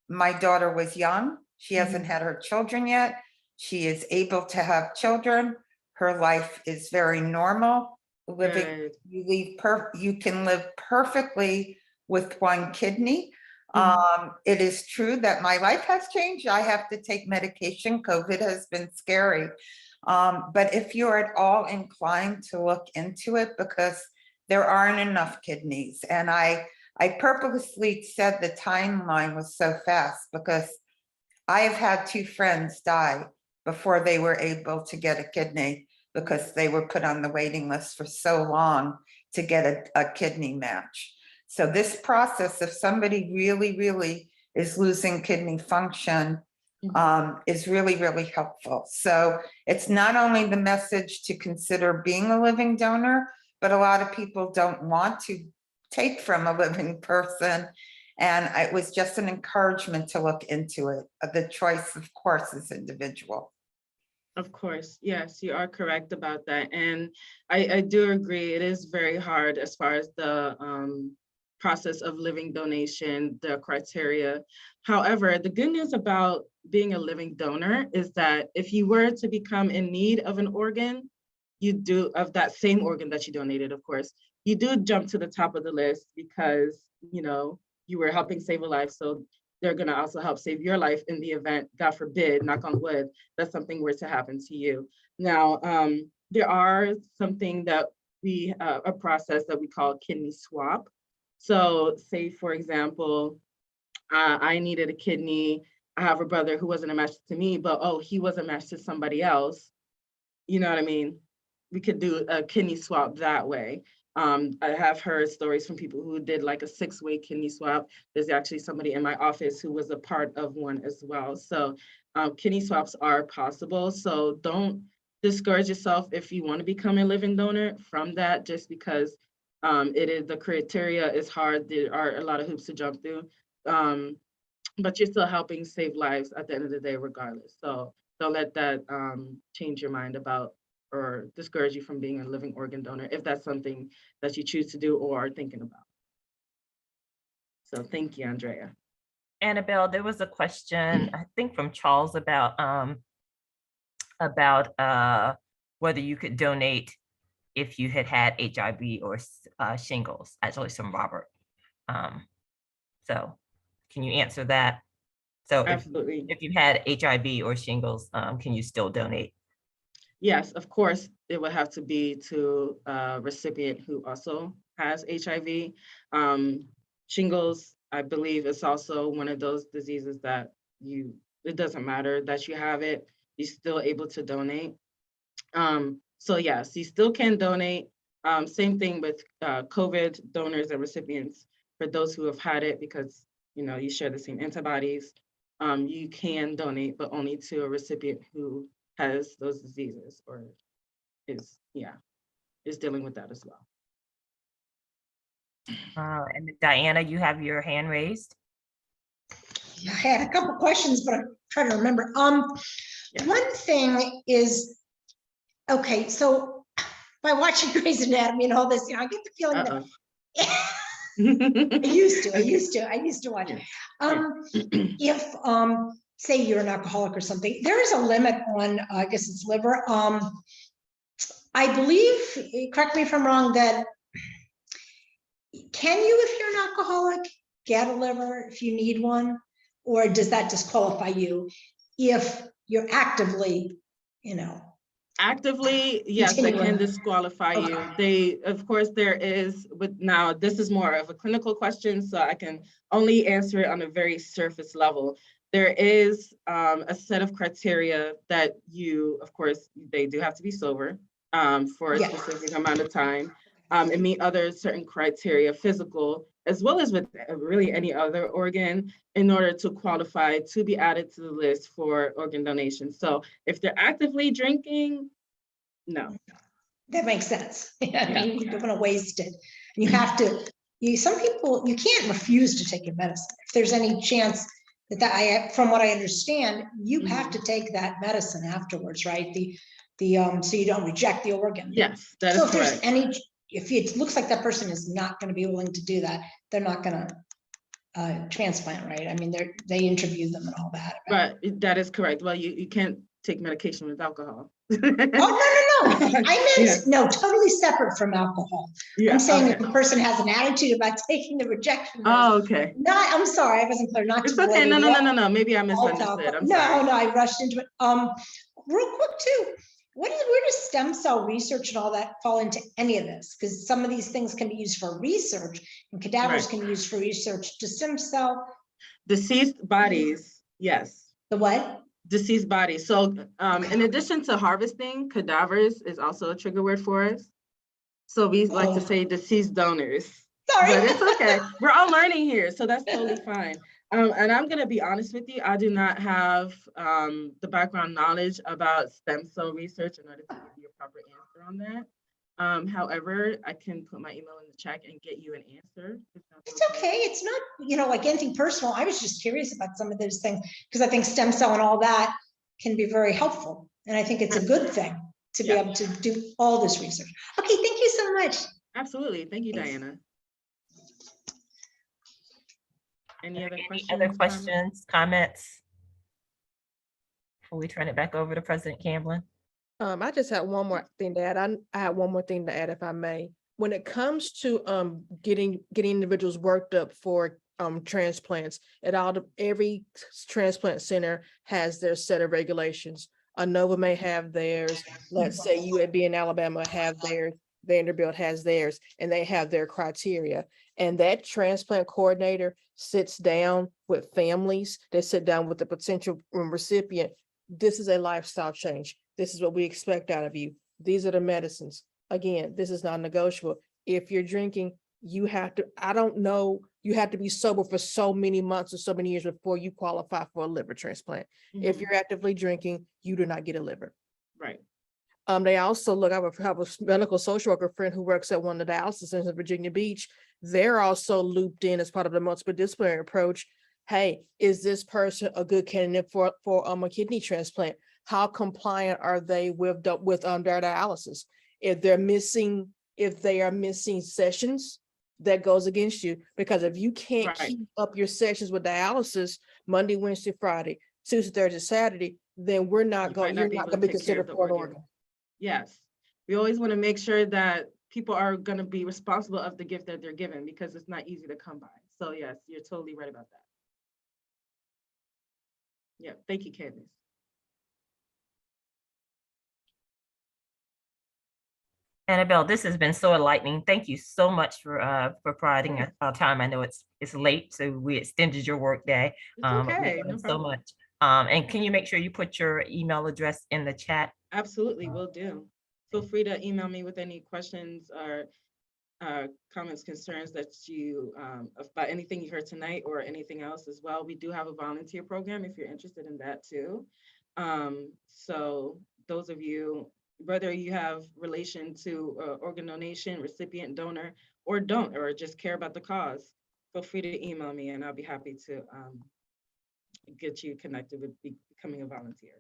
my daughter was young. She hasn't had her children yet. She is able to have children. Her life is very normal. Living, you can live perfectly with one kidney. It is true that my life has changed. I have to take medication. COVID has been scary. But if you're at all inclined to look into it, because there aren't enough kidneys. And I purposely said the timeline was so fast because I have had 2 friends die before they were able to get a kidney because they were put on the waiting list for so long to get a kidney match. So this process, if somebody really, really is losing kidney function, is really, really helpful. So it's not only the message to consider being a living donor, but a lot of people don't want to take from a living person. And it was just an encouragement to look into it. The choice, of course, is individual. Of course, yes, you are correct about that. And I do agree, it is very hard as far as the process of living donation, the criteria. However, the good news about being a living donor is that if you were to become in need of an organ, of that same organ that you donated, of course, you do jump to the top of the list because, you were helping save a life. So they're going to also help save your life in the event, God forbid, knock on wood, that something were to happen to you. Now, there are something that a process that we call kidney swap. So say, for example, I needed a kidney. I have a brother who wasn't a match to me, but he was a match to somebody else. You know what I mean? We could do a kidney swap that way. I have heard stories from people who did like a 6-way kidney swap. There's actually somebody in my office who was a part of one as well. So kidney swaps are possible. So don't discourage yourself if you want to become a living donor from that, just because the criteria is hard. There are a lot of hoops to jump through, but you're still helping save lives at the end of the day, regardless. So don't let that change your mind about or discourage you from being a living organ donor if that's something that you choose to do or are thinking about. So thank you, Andrea. Annabelle, there was a question, I think from Charles about whether you could donate if you had HIV or shingles, actually from Robert. So can you answer that? So absolutely. If you had HIV or shingles, can you still donate? yes, of course, it would have to be to a recipient who also has HIV. Shingles, I believe, is also one of those diseases that it doesn't matter that you have it, you're still able to donate. So yes, you still can donate. Same thing with COVID donors and recipients. For those who have had it, because you share the same antibodies, you can donate, but only to a recipient who has those diseases or is dealing with that as well. And Diana, you have your hand raised. I had a couple questions, but I'm trying to remember. Yeah. One thing is, okay, so by watching Grey's Anatomy and all this, I get the feeling that I used to watch it. If say you're an alcoholic or something, there is a limit on, I guess it's liver. I believe, correct me if I'm wrong, that can you, if you're an alcoholic, get a liver if you need one? Or does that disqualify you if you're actively, Actively, yes, they can disqualify you. Of course, there is, but now this is more of a clinical question, so I can only answer it on a very surface level. There is a set of criteria that of course, they do have to be sober for a specific amount of time and meet other certain criteria, physical, as well as with really any other organ, in order to qualify to be added to the list for organ donation. So if they're actively drinking, no. That makes sense. I mean, you don't want to waste it. You have to, some people, you can't refuse to take your medicine. If there's any chance from what I understand, you have to take that medicine afterwards, right? So you don't reject the organ. Yes, that is correct. If it looks like that person is not going to be willing to do that, they're not going to transplant, right? I mean, they interview them and all that. Right, that is correct. Well, you can't take medication with alcohol. Oh, no. I meant, no, totally separate from alcohol. I'm saying if the person has an attitude about taking the rejection. Oh, okay. I'm sorry, I wasn't clear. It's okay. No. Maybe I misunderstood. I'm sorry. No, I rushed into it. Real quick too. Where does stem cell research and all that fall into any of this? Because some of these things can be used for research, and cadavers can be used for research. To stem cell deceased bodies, yes. The what? Deceased bodies. So in addition to harvesting, cadavers is also a trigger word for us. So we like to say deceased donors. Sorry. But it's okay. We're all learning here, so that's totally fine. And I'm going to be honest with you, I do not have the background knowledge about stem cell research in order to give you a proper answer on that. However, I can put my email in the chat and get you an answer. It's okay. It's not, like anything personal. I was just curious about some of those things because I think stem cell and all that can be very helpful. And I think it's a good thing to be able to do all this research. Okay, thank you so much. Absolutely. Thank you, Diana. Any other questions? Other questions, comments? Before we turn it back over to President Camblin. I just had one more thing to add. I have one more thing to add, if I may. When it comes to getting individuals worked up for transplants, every transplant center has their set of regulations. ANOVA may have theirs. Let's say UAB in Alabama have theirs. Vanderbilt has theirs, and they have their criteria. And that transplant coordinator sits down with families. They sit down with the potential recipient. This is a lifestyle change. This is what we expect out of you. These are the medicines. Again, this is non-negotiable. If you're drinking, you have to, you have to be sober for so many months or so many years before you qualify for a liver transplant. If you're actively drinking, you do not get a liver. Right. They also I have a medical social worker friend who works at one of the dialysis centers in Virginia Beach. They're also looped in as part of the multidisciplinary approach. Hey, is this person a good candidate for a kidney transplant? How compliant are they with their dialysis? If they are missing sessions, that goes against you, because if you can't keep up your sessions with dialysis Monday, Wednesday, Friday, Tuesday, Thursday, Saturday, then you're not going to be considered for an organ. Yes, we always want to make sure that people are going to be responsible of the gift that they're given, because it's not easy to come by. So yes, you're totally right about that. Yeah, thank you, Candace. Annabelle, this has been so enlightening. Thank you so much for providing our time. I know it's late, so we extended your work day. It's okay, We no learned so problem. much. And can you make sure you put your email address in the chat? Absolutely, will do. Feel free to email me with any questions or comments, concerns that you, about anything you heard tonight or anything else as well. We do have a volunteer program if you're interested in that too. So those of you, whether you have relation to organ donation, recipient, donor, or don't, or just care about the cause, feel free to email me and I'll be happy to get you connected with becoming a volunteer.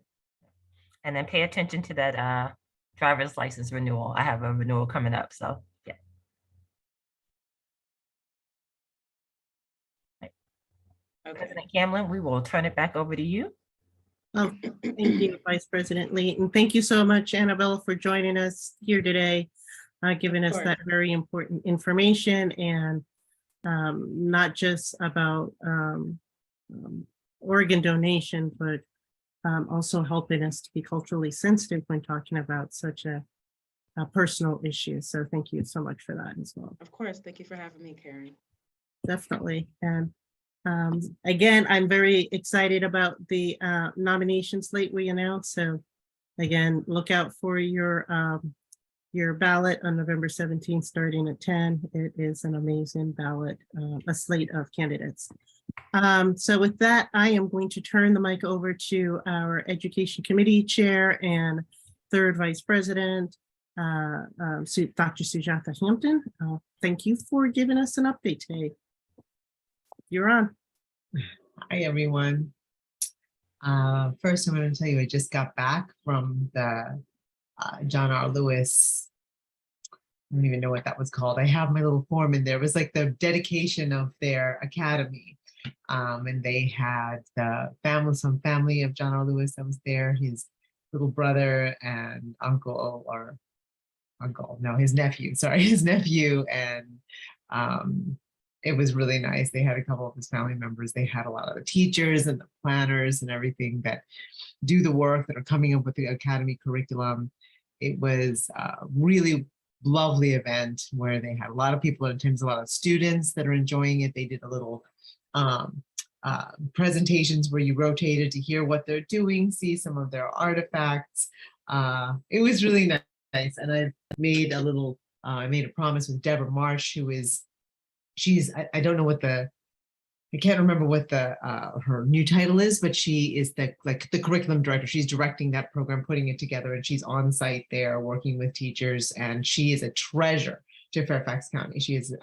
And then pay attention to that driver's license renewal. I have a renewal coming up, so yeah. Okay. President Camlin, we will turn it back over to you. Oh, thank you, Vice President Lee. And thank you so much, Annabelle, for joining us here today, giving us course. that very important information and not just about organ donation, but also helping us to be culturally sensitive when talking about such a personal issue. So thank you so much for that as well. Of course, thank you for having me, Karen. Definitely. And again, I'm very excited about the nomination slate we announced. So again, look out for your ballot on November 17th, starting at 10. It is an amazing ballot, a slate of candidates. So with that, I am going to turn the mic over to our Education Committee Chair and third Vice President, Dr. Sujatha Hampton. Thank you for giving us an update today. You're on. Hi, everyone. First, I want to tell you, I just got back from the John R. Lewis. I don't even know what that was called. I have my little form in there. It was like the dedication of their academy. And they had some family of John R. Lewis that was there, his little brother and his nephew. And it was really nice. They had a couple of his family members. They had a lot of the teachers and the planners and everything that do the work that are coming up with the academy curriculum. It was a really lovely event where they had a lot of people in terms of a lot of students that are enjoying it. They did a little presentations where you rotated to hear what they're doing, see some of their artifacts. It was really nice. And I made a promise with Deborah Marsh, who is, I don't know I can't remember what her new title is, but she is the curriculum director. She's directing that program, putting it together, and she's on site there working with teachers. And she is a treasure to Fairfax County. She is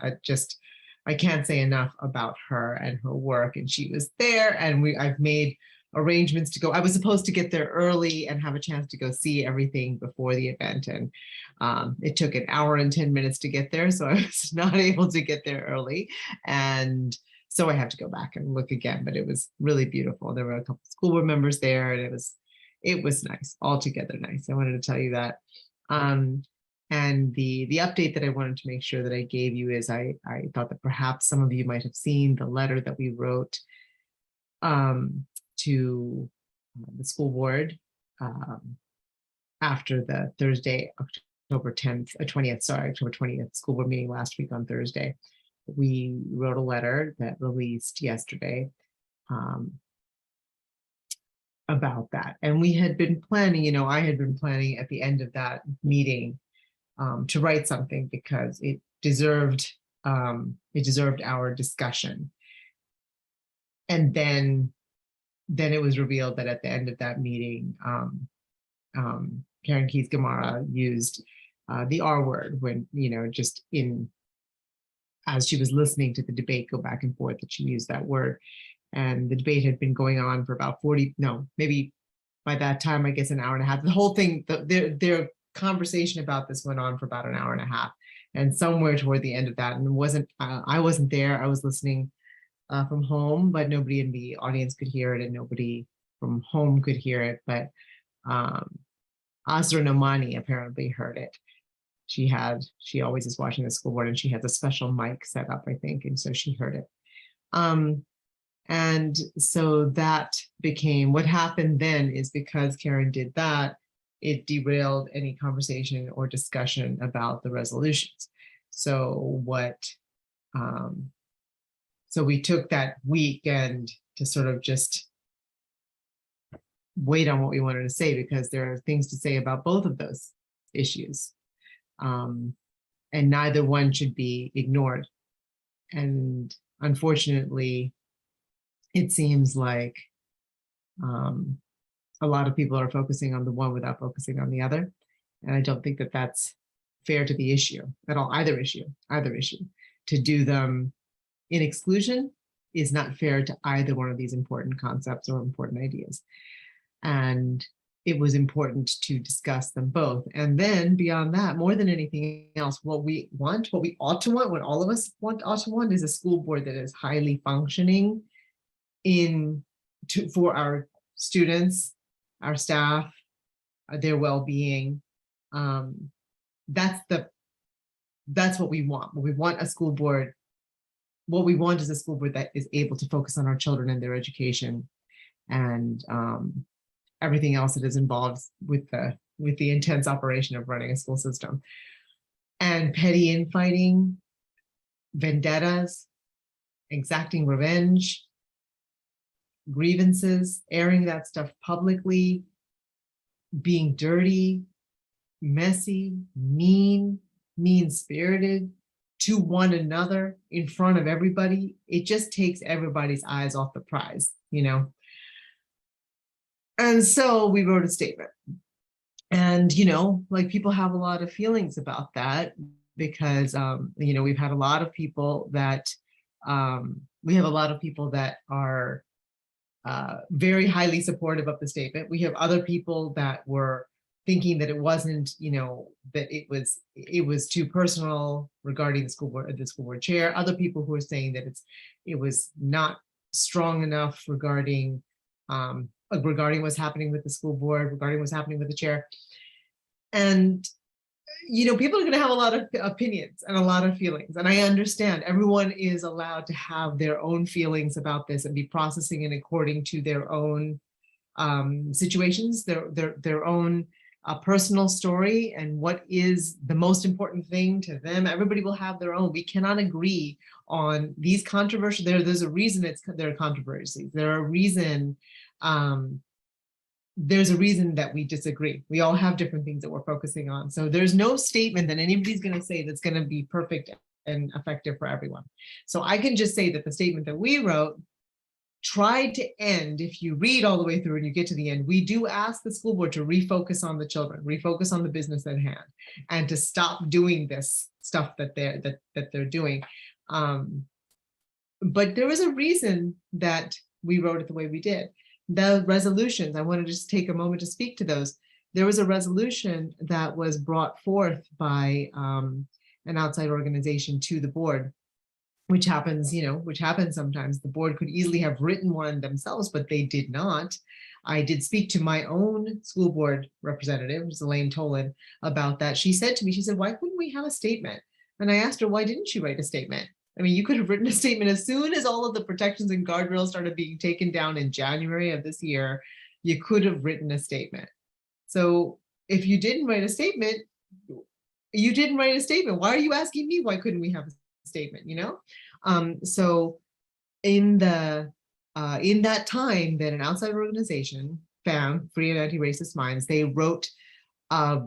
I can't say enough about her and her work. And she was there, and I've made arrangements to go. I was supposed to get there early and have a chance to go see everything before the event. And it took an hour and 10 minutes to get there. So I was not able to get there early. And so I had to go back and look again, but it was really beautiful. There were a couple of school board members there, and it was nice, altogether nice. I wanted to tell you that. And the update that I wanted to make sure that I gave you is I thought that perhaps some of you might have seen the letter that we wrote to the school board after the Thursday, October 20th school board meeting last week on Thursday. We wrote a letter that released yesterday about that. And we had been planning, I had been planning at the end of that meeting to write something because it deserved our discussion. And then it was revealed that at the end of that meeting, Karen Keith-Gamarra used the R word when, as she was listening to the debate go back and forth, that she used that word. And the debate had been going on for about maybe by that time, I guess an hour and a half. The whole thing, their conversation about this went on for about an hour and a half. And somewhere toward the end of that, and I wasn't there, I was listening from home, but nobody in the audience could hear it and nobody from home could hear it. But Asra Nomani apparently heard it. She always is watching the school board, and she has a special mic set up, I think, and so she heard it. And so that became what happened then, is because Karen did that, it derailed any conversation or discussion about the resolutions. So so we took that weekend to sort of just wait on what we wanted to say, because there are things to say about both of those issues. And neither one should be ignored. And unfortunately, it seems like a lot of people are focusing on the one without focusing on the other. And I don't think that that's fair to the issue at all, either issue. To do them in exclusion is not fair to either one of these important concepts or important ideas. And it was important to discuss them both. And then beyond that, more than anything else, what we ought to want, what all of us ought to want is a school board that is highly functioning for our students, our staff, their well-being. That's what we want. What we want is a school board that is able to focus on our children and their education, and everything else that is involved with the intense operation of running a school system. And petty infighting, vendettas, exacting revenge, grievances, airing that stuff publicly, being dirty, messy, mean-spirited to one another in front of everybody, it just takes everybody's eyes off the prize, you know? And so we wrote a statement. And, you know, like, people have a lot of feelings about that, because, you know, we've had a lot of people that, are very highly supportive of the statement. We have other people that were thinking that it wasn't, you know, that it was too personal regarding the school board chair. Other people who are saying that it was not strong enough regarding what's happening with the school board, regarding what's happening with the chair. And, you know, people are going to have a lot of opinions and a lot of feelings. And I understand everyone is allowed to have their own feelings about this and be processing it according to their own situations, their own personal story, and what is the most important thing to them. Everybody will have their own. We cannot agree on these controversial. There's a reason there are controversies. There's a reason that we disagree. We all have different things that we're focusing on. So there's no statement that anybody's going to say that's going to be perfect and effective for everyone. So I can just say that the statement that we wrote tried to end, if you read all the way through and you get to the end, we do ask the school board to refocus on the children, refocus on the business at hand, and to stop doing this stuff that they're doing. But there was a reason that we wrote it the way we did. The resolutions, I want to just take a moment to speak to those. There was a resolution that was brought forth by an outside organization to the board, which happens sometimes. The board could easily have written one themselves, but they did not. I did speak to my own school board representative, Elaine Tolan, about that. She said to me, why couldn't we have a statement? And I asked her, why didn't she write a statement? I mean, you could have written a statement as soon as all of the protections and guardrails started being taken down in January of this year. You could have written a statement. So if you didn't write a statement, you didn't write a statement. Why are you asking me? Why couldn't we have a statement? You know. So in that time that an outside organization found Free and Anti-Racist Minds, they wrote a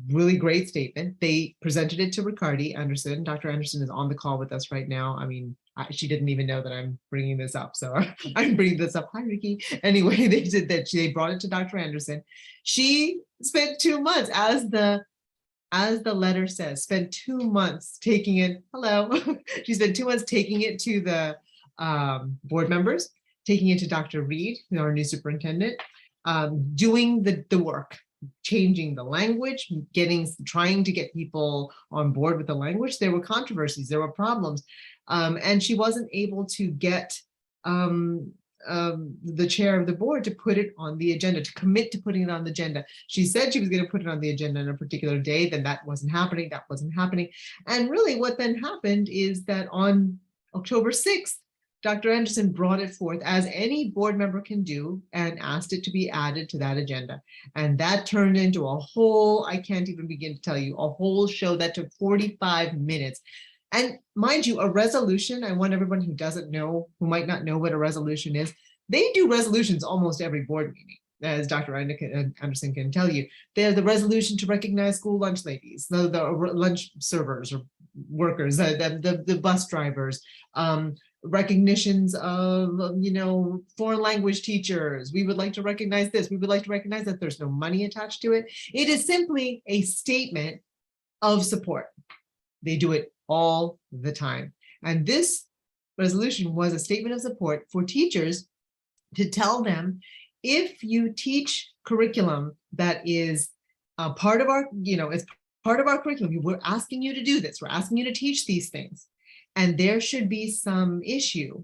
really great statement. They presented it to Ricardi Anderson. Dr. Anderson is on the call with us right now. I mean, she didn't even know that I'm bringing this up, so I'm bringing this up. Hi, Ricky. Anyway, they did that. They brought it to Dr. Anderson. She spent 2 months, as the letter says, spent 2 months taking it. Hello. She spent 2 months taking it to the board members, taking it to Dr. Reed, our new superintendent, doing the work, changing the language, trying to get people on board with the language. There were controversies, there were problems, and she wasn't able to get the chair of the board to put it on the agenda, to commit to putting it on the agenda. She said she was going to put it on the agenda on a particular day, then that wasn't happening. And really what then happened is that on October 6th, Dr. Anderson brought it forth as any board member can do and asked it to be added to that agenda. And that turned into a whole, I can't even begin to tell you, a whole show that took 45 minutes. And mind you, a resolution, I want everyone who doesn't know, who might not know what a resolution is, they do resolutions almost every board meeting, as Dr. Anderson can tell you. They're the resolution to recognize school lunch ladies, the lunch servers or workers, the bus drivers, recognitions of, foreign language teachers. We would like to recognize this. We would like to recognize that. There's no money attached to it. It is simply a statement of support. They do it all the time. And this resolution was a statement of support for teachers to tell them, if you teach curriculum that is part of our, it's part of our curriculum, we're asking you to do this. We're asking you to teach these things. And there should be some issue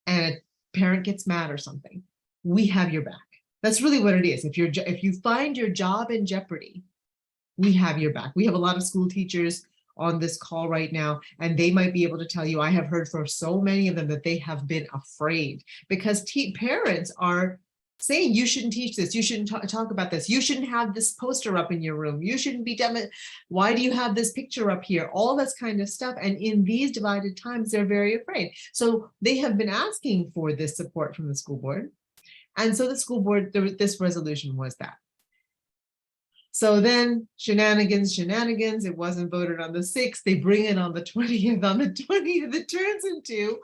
and a parent gets mad or something, we have your back. That's really what it is. If you find your job in jeopardy, we have your back. We have a lot of school teachers on this call right now, and they might be able to tell you, I have heard from so many of them that they have been afraid because parents are saying, you shouldn't teach this, you shouldn't talk about this, you shouldn't have this poster up in your room, you shouldn't be done. Why do you have this picture up here? All this kind of stuff. And in these divided times, they're very afraid. So they have been asking for this support from the school board. And so the school board, this resolution was that. So then shenanigans, it wasn't voted on the 6th, they bring it on the 20th. On the 20th, it turns into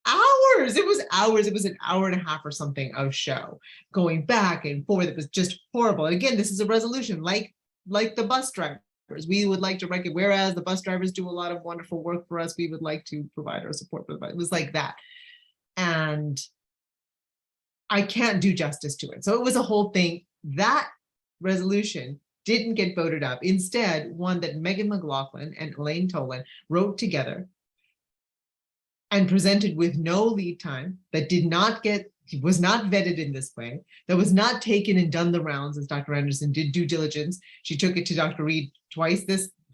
hours. It was hours. It was an hour and a half or something of show going back and forth. It was just horrible. And again, this is a resolution like the bus drivers. We would like to recognize, whereas the bus drivers do a lot of wonderful work for us, we would like to provide our support for them. It was like that. And I can't do justice to it. So it was a whole thing. That resolution didn't get voted up. Instead, one that Megan McLaughlin and Elaine Tolan wrote together and presented with no lead time, that was not vetted in this way, that was not taken and done the rounds as Dr. Anderson did due diligence. She took it to Dr. Reed twice.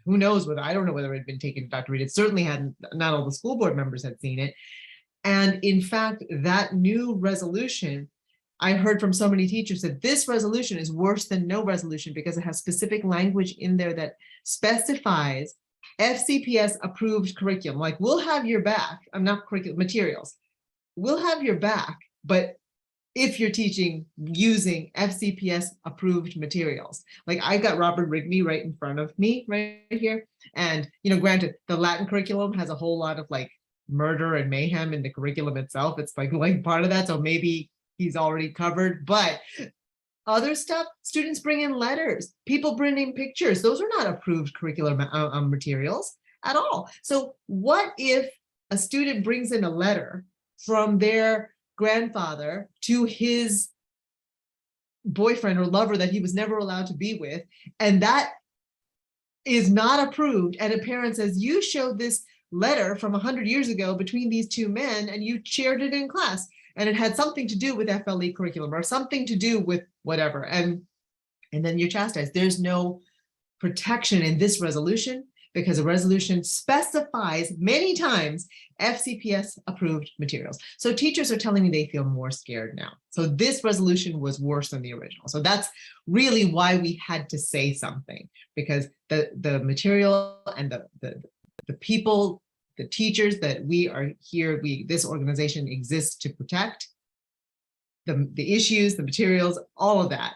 Who knows whether, I don't know whether it had been taken to Dr. Reed. It certainly hadn't, not all the school board members had seen it. And in fact, that new resolution, I heard from so many teachers that this resolution is worse than no resolution because it has specific language in there that specifies FCPS approved curriculum. Like, we'll have your back. I'm not curriculum materials. We'll have your back, but if you're teaching using FCPS approved materials, like I got Robert Rigney right in front of me right here. And, granted, the Latin curriculum has a whole lot of like murder and mayhem in the curriculum itself. It's like part of that. So maybe he's already covered, but other stuff, students bring in letters, people bring in pictures. Those are not approved curricular materials at all. So what if a student brings in a letter from their grandfather to his boyfriend or lover that he was never allowed to be with, and that is not approved, and a parent says, you showed this letter from 100 years ago between these two men and you shared it in class, and it had something to do with FLE curriculum or something to do with whatever, and then you're chastised. There's no protection in this resolution because a resolution specifies many times FCPS approved materials. So teachers are telling me they feel more scared now. So this resolution was worse than the original. So that's really why we had to say something, because the material and the people, the teachers that we are here, this organization exists to protect, the issues, the materials, all of that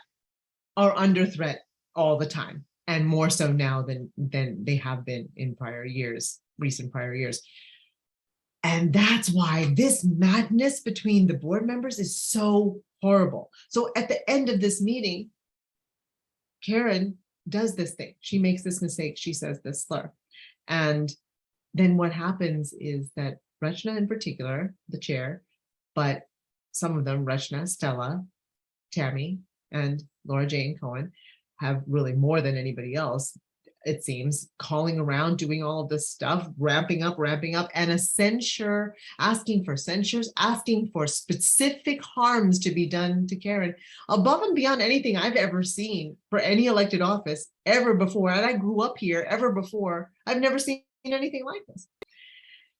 are under threat all the time, and more so now than they have been in prior years, recent prior years. And that's why this madness between the board members is so horrible. So at the end of this meeting, Karen does this thing. She makes this mistake. She says this slur. And then what happens is that Rachna in particular, the chair, but some of them, Rachna, Stella, Tammy, and Laura Jane Cohen, have really more than anybody else, it seems, calling around, doing all of this stuff, ramping up, and a censure, asking for censures, asking for specific harms to be done to Karen, above and beyond anything I've ever seen for any elected office ever before. And I grew up here ever before. I've never seen anything like this.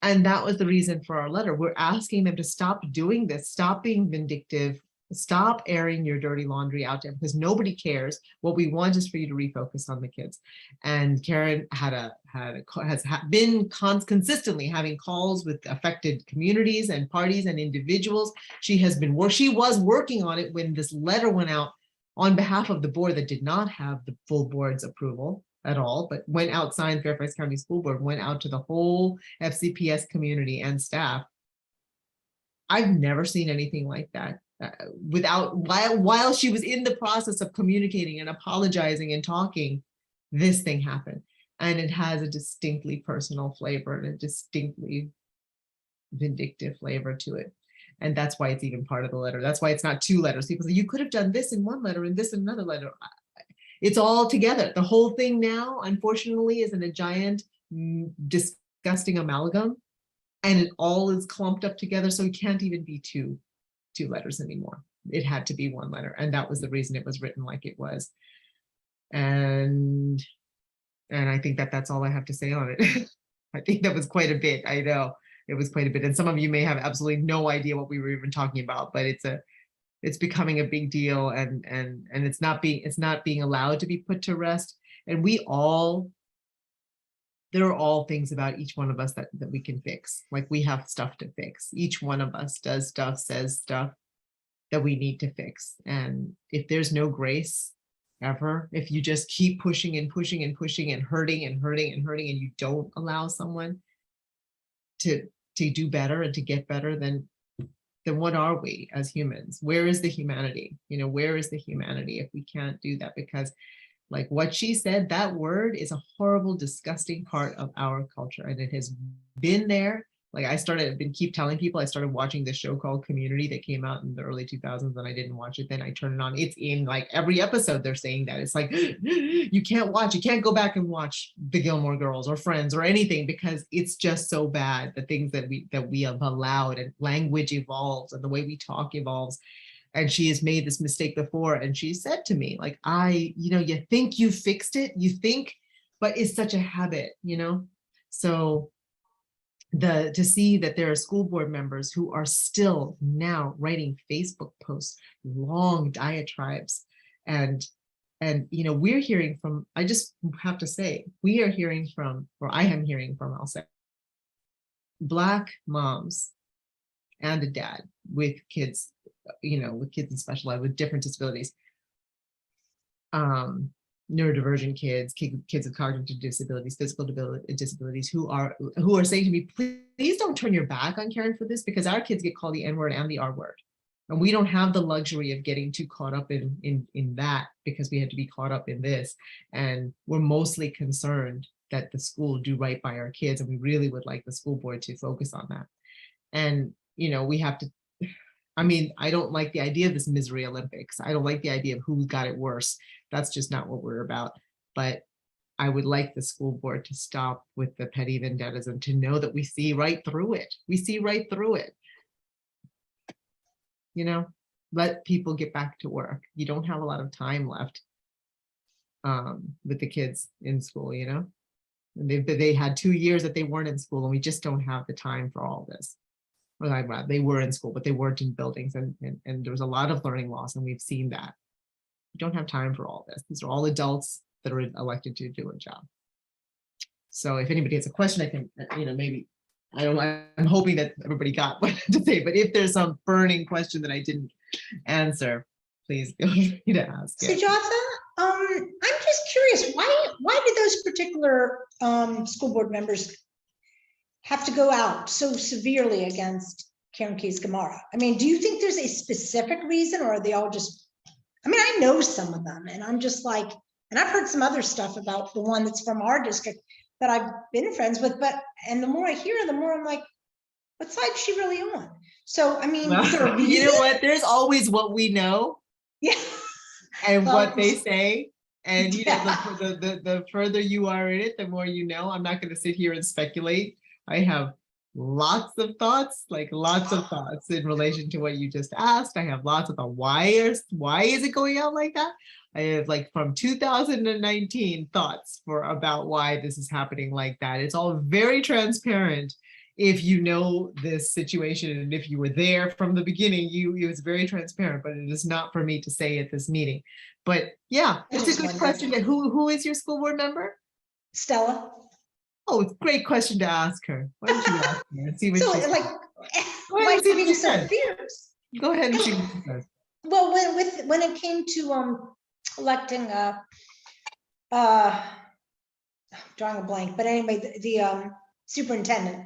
And that was the reason for our letter. We're asking them to stop doing this, stop being vindictive, stop airing your dirty laundry out there, because nobody cares. What we want is for you to refocus on the kids. And Karen has been consistently having calls with affected communities and parties and individuals. She was working on it when this letter went out on behalf of the board that did not have the full board's approval at all, but went out, signed Fairfax County School Board, went out to the whole FCPS community and staff. I've never seen anything like that. While she was in the process of communicating and apologizing and talking, this thing happened. And it has a distinctly personal flavor and a distinctly vindictive flavor to it. And that's why it's even part of the letter. That's why it's not 2 letters. People say, you could have done this in one letter and this in another letter. It's all together. The whole thing now, unfortunately, is in a giant, disgusting amalgam. And it all is clumped up together. So it can't even be two letters anymore. It had to be 1 letter. And that was the reason it was written like it was. And I think that's all I have to say on it. I think that was quite a bit. I know it was quite a bit. And some of you may have absolutely no idea what we were even talking about, but it's becoming a big deal, and it's not being allowed to be put to rest. And there are all things about each one of us that we can fix. Like, we have stuff to fix. Each one of us does stuff, says stuff that we need to fix. And if there's no grace ever, if you just keep pushing and pushing and pushing and hurting and hurting and hurting, and you don't allow someone to do better and to get better, then what are we as humans? Where is the humanity? Where is the humanity if we can't do that? Because, like what she said, that word is a horrible, disgusting part of our culture. And it has been there. Like, keep telling people, I started watching this show called Community that came out in the early 2000s, and I didn't watch it. Then I turned it on. It's in like every episode they're saying that. It's like, you can't go back and watch the Gilmore Girls or Friends or anything, because it's just so bad. The things that we have allowed, and language evolves and the way we talk evolves. And she has made this mistake before. And she said to me, like, you think you fixed it, but it's such a habit, So to see that there are school board members who are still now writing Facebook posts, long diatribes, and we're hearing from, I just have to say, I am hearing from, I'll say, Black moms and a dad with kids, with kids in special ed with different disabilities, neurodivergent kids with cognitive disabilities, physical disabilities, who are saying to me, please don't turn your back on Karen for this, because our kids get called the N-word and the R-word. And we don't have the luxury of getting too caught up in that, because we had to be caught up in this. And we're mostly concerned that the school do right by our kids. And we really would like the school board to focus on that. And, we have to, I don't like the idea of this misery Olympics. I don't like the idea of who got it worse. That's just not what we're about. But I would like the school board to stop with the petty vendettas and to know that we see right through it. We see right through it. Let people get back to work. You don't have a lot of time left with the kids in school, And they had 2 years that they weren't in school, and we just don't have the time for all this. Well, they were in school, but they weren't in buildings, and there was a lot of learning loss, and we've seen that. We don't have time for all this. These are all adults that are elected to do a job. So if anybody has a question, I can, maybe, I'm hoping that everybody got what to say, but if there's some burning question that I didn't answer, please feel free to ask it. Sujatha, I'm just curious, why did those particular school board members have to go out so severely against Karen Keys-Gamarra? Do you think there's a specific reason, or are they all just, I know some of them, and I'm just like, and I've heard some other stuff about the one that's from our district that I've been friends with, and the more I hear, the more I'm like, what side is she really on? So, is there a reason? You know what? There's always what we know. Yeah. And what they say. And the further you are in it, the more you know. I'm not going to sit here and speculate. I have lots of thoughts in relation to what you just asked. I have lots of thoughts. Why is it going out like that? I have from 2019 thoughts about why this is happening like that. It's all very transparent if you know this situation and if you were there from the beginning, it was very transparent, but it is not for me to say at this meeting. But yeah, I it's a just good wondered. question. And who is your school board member? Stella. Oh, it's a great question to ask her. Why don't you ask her and see what So she says? like, Go ahead why and see what being she so says. fierce? Go ahead and see what she says. Well, when it came to electing uh drawing a blank, but anyway, the superintendent.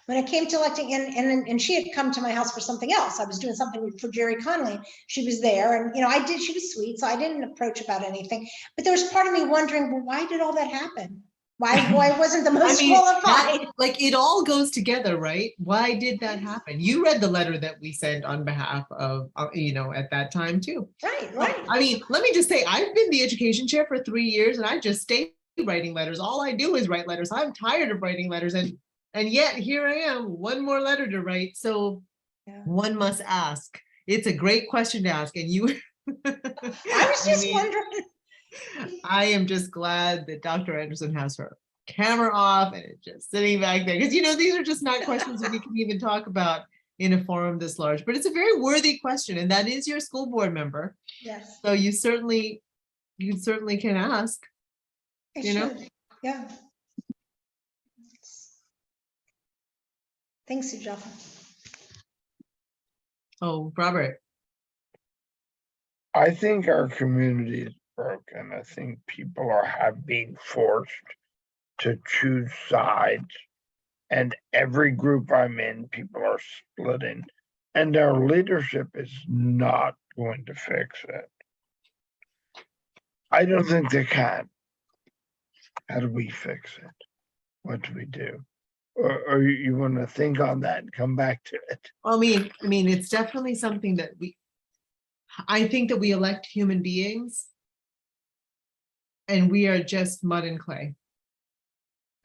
When it came to electing, and she had come to my house for something else. I was doing something for Jerry Connolly. She was there, and she was sweet, so I didn't approach about anything. But there was part of me wondering, well, why did all that happen? Why wasn't the most qualified? Like it all goes together, right? Why did that happen? You read the letter that we sent on behalf of, at that time too. Right. I mean, let me just say, I've been the education chair for 3 years and I just stay writing letters. All I do is write letters. I'm tired of writing letters and yet here I am, one more letter to write. So Yeah. one must ask. It's a great question to ask. And you, I was just wondering. I am just glad that Dr. Anderson has her camera off and it's just sitting back there. Because, these are just not questions that we can even talk about in a forum this large, but it's a very worthy question. And that is your school board member. Yes. So you certainly can ask. I You know? should. Yeah. Thanks, Sujata. Oh, Robert. I think our community is broken. I think people have been forced to choose sides. And every group I'm in, people are splitting. And our leadership is not going to fix it. I don't think they can. How do we fix it? What do we do? Or you want to think on that and come back to it? I mean, it's definitely something that I think that we elect human beings and we are just mud and clay.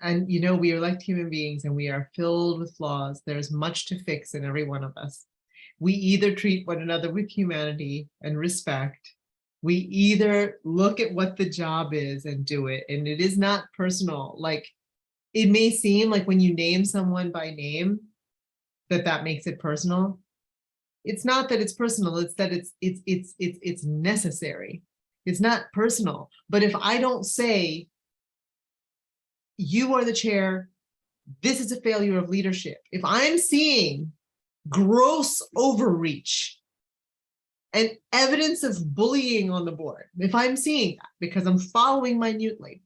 And, we elect human beings and we are filled with flaws. There's much to fix in every one of us. We either treat one another with humanity and respect. We either look at what the job is and do it. And it is not personal. Like, it may seem like when you name someone by name, that makes it personal. It's not that it's personal, it's that it's necessary. It's not personal. But if I don't say, you are the chair, this is a failure of leadership. If I'm seeing gross overreach and evidence of bullying on the board, if I'm seeing that because I'm following minutely,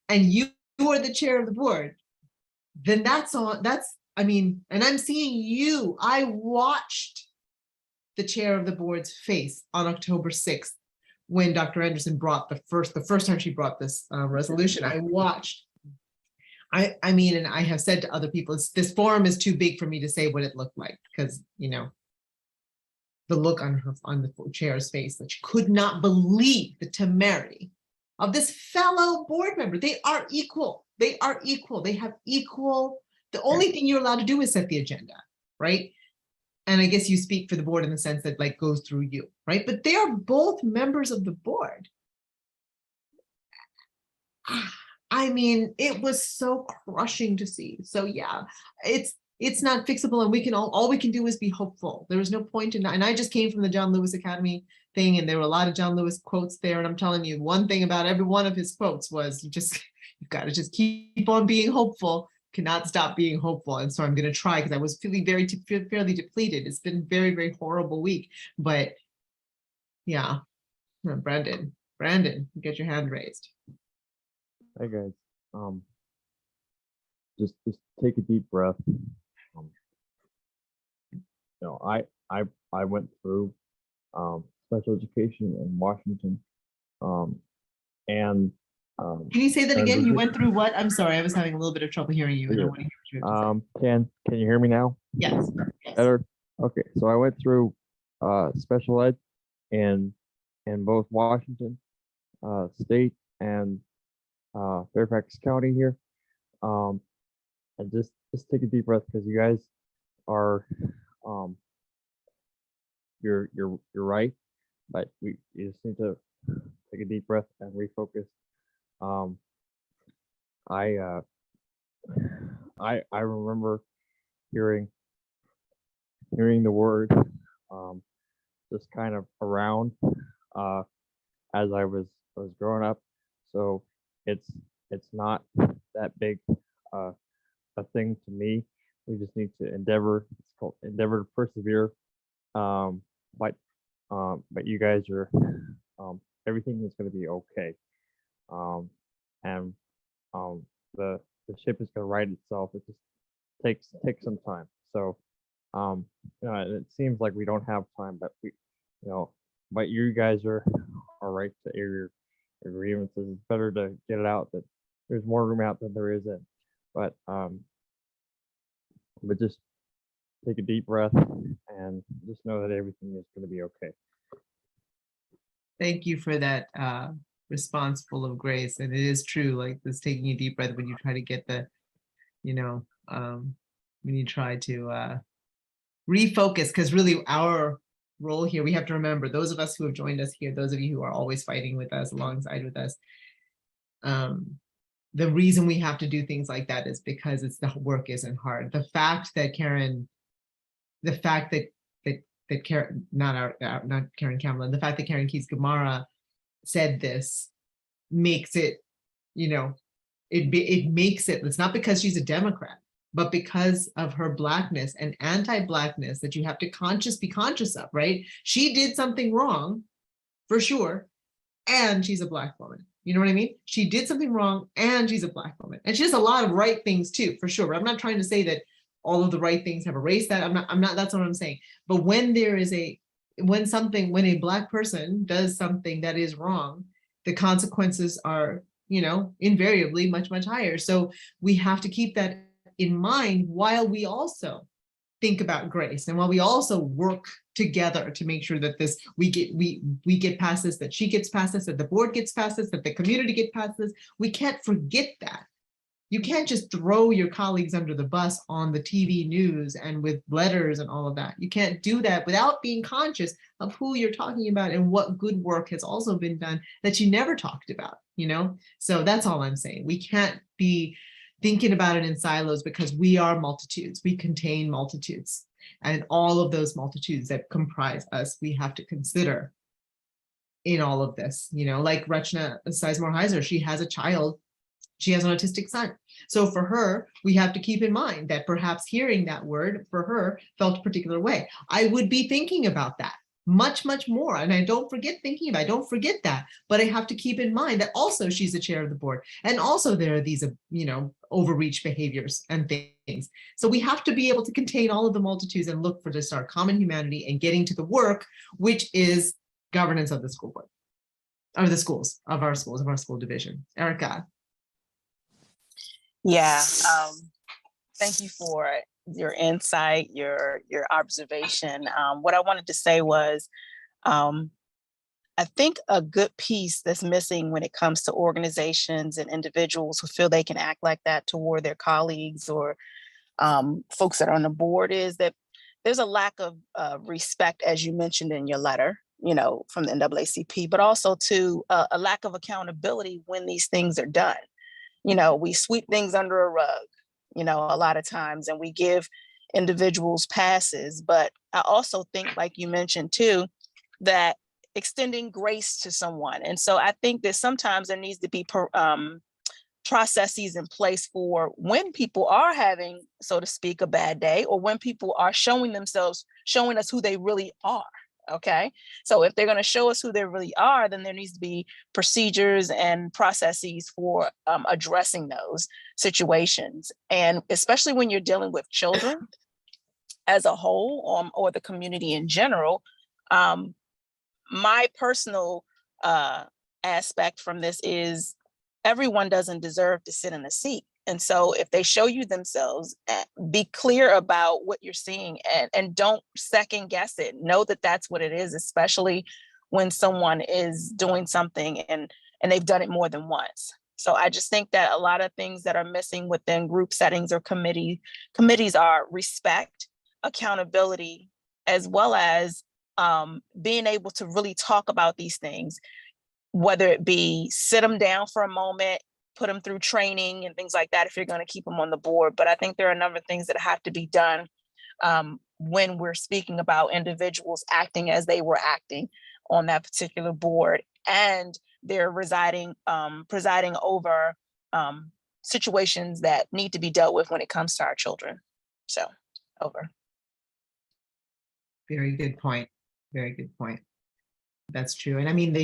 and you are the chair of the board, then and I'm seeing you. I watched the chair of the board's face on October 6th when Dr. Anderson brought the first time she brought this resolution. I watched. And I have said to other people, this forum is too big for me to say what it looked like because, the look on the chair's face that she could not believe the temerity of this fellow board member. They are equal. They have equal. The only thing you're allowed to do is set the agenda, right? And I guess you speak for the board in the sense that goes through you, right? But they are both members of the board. It was so crushing to see. So yeah, it's not fixable, and all we can do is be hopeful. There was no point in that. And I just came from the John Lewis Academy thing, and there were a lot of John Lewis quotes there. And I'm telling you, one thing about every one of his quotes was you've got to just keep on being hopeful. Cannot stop being hopeful. And so I'm going to try, because I was feeling fairly depleted. It's been a very, very horrible week. But yeah, Brandon, get your hand raised. Hey guys, just take a deep breath. I went through special education in Washington, and can you say that again? You went through what? I'm sorry, I was having a little bit of trouble hearing you. I don't want to hear what you have to say. Can you hear me now? Yes. Better. Okay, so I went through special ed in both Washington State and Fairfax County here, and just take a deep breath, because you guys are you're right, but you just need to take a deep breath and refocus. I remember hearing the word just kind of around as I was growing up. So it's not that big a thing to me. We just need to endeavor. It's called endeavor to persevere. But you guys are everything is going to be okay. And the ship is going to right itself. It just takes some time. So it seems like we don't have time, but but you guys are right to air your grievances. It's better to get it out that there's more room out than there is in. But just take a deep breath and just know that everything is going to be okay. Thank you for that response full of grace. And it is true, like this taking a deep breath when you try to get the, when you try to refocus, because really our role here, we have to remember, those of us who have joined us here, those of you who are always fighting with us, alongside with us, the reason we have to do things like that is because the work isn't hard. The fact that Karen Karen, not Karen Kamala, the fact that Karen Keys-Gamarra said this makes it, it makes it, it's not because she's a Democrat, but because of her Blackness and anti-Blackness that you have to be conscious of, right? She did something wrong, for sure, and she's a Black woman. You know what I mean? She did something wrong and she's a Black woman. And she does a lot of right things too, for sure. But I'm not trying to say that all of the right things have erased that. I'm not, that's what I'm saying. But when there is when a Black person does something that is wrong, the consequences are, invariably much, much higher. So we have to keep that in mind while we also think about grace and while we also work together to make sure that we get past this, that she gets past this, that the board gets past this, that the community gets past this. We can't forget that. You can't just throw your colleagues under the bus on the TV news and with letters and all of that. You can't do that without being conscious of who you're talking about and what good work has also been done that you never talked about, So that's all I'm saying. We can't be thinking about it in silos because we are multitudes. We contain multitudes. And all of those multitudes that comprise us, we have to consider in all of this. Like Rachna Sizemore-Heiser, she has a child. She has an autistic son. So for her, we have to keep in mind that perhaps hearing that word for her felt a particular way. I would be thinking about that much, much more. And I don't forget that. But I have to keep in mind that also she's the chair of the board. And also there are these, overreach behaviors and things. So we have to be able to contain all of the multitudes and look for just our common humanity and getting to the work, which is governance of the school board, or the schools, of our school division. Erica. Yeah, thank you for your insight, your observation. What I wanted to say was, I think a good piece that's missing when it comes to organizations and individuals who feel they can act like that toward their colleagues or folks that are on the board is that there's a lack of respect, as you mentioned in your letter, from the NAACP, but also to a lack of accountability when these things are done. We sweep things under a rug, a lot of times, and we give individuals passes. But I also think, like you mentioned too, that extending grace to someone. And so I think that sometimes there needs to be processes in place for when people are having, so to speak, a bad day, or when people are showing us who they really are. Okay. So if they're going to show us who they really are, then there needs to be procedures and processes for addressing those situations. And especially when you're dealing with children as a whole, or the community in general, my personal aspect from this is everyone doesn't deserve to sit in a seat. And so if they show you themselves, be clear about what you're seeing and don't second guess it. Know that that's what it is, especially when someone is doing something and they've done it more than once. So I just think that a lot of things that are missing within group settings or committees are respect, accountability, as well as being able to really talk about these things, whether it be sit them down for a moment, put them through training and things like that if you're going to keep them on the board. But I think there are a number of things that have to be done when we're speaking about individuals acting as they were acting on that particular board, and they're presiding over situations that need to be dealt with when it comes to our children. So, over. Very good point. Very good point. That's true. And I mean,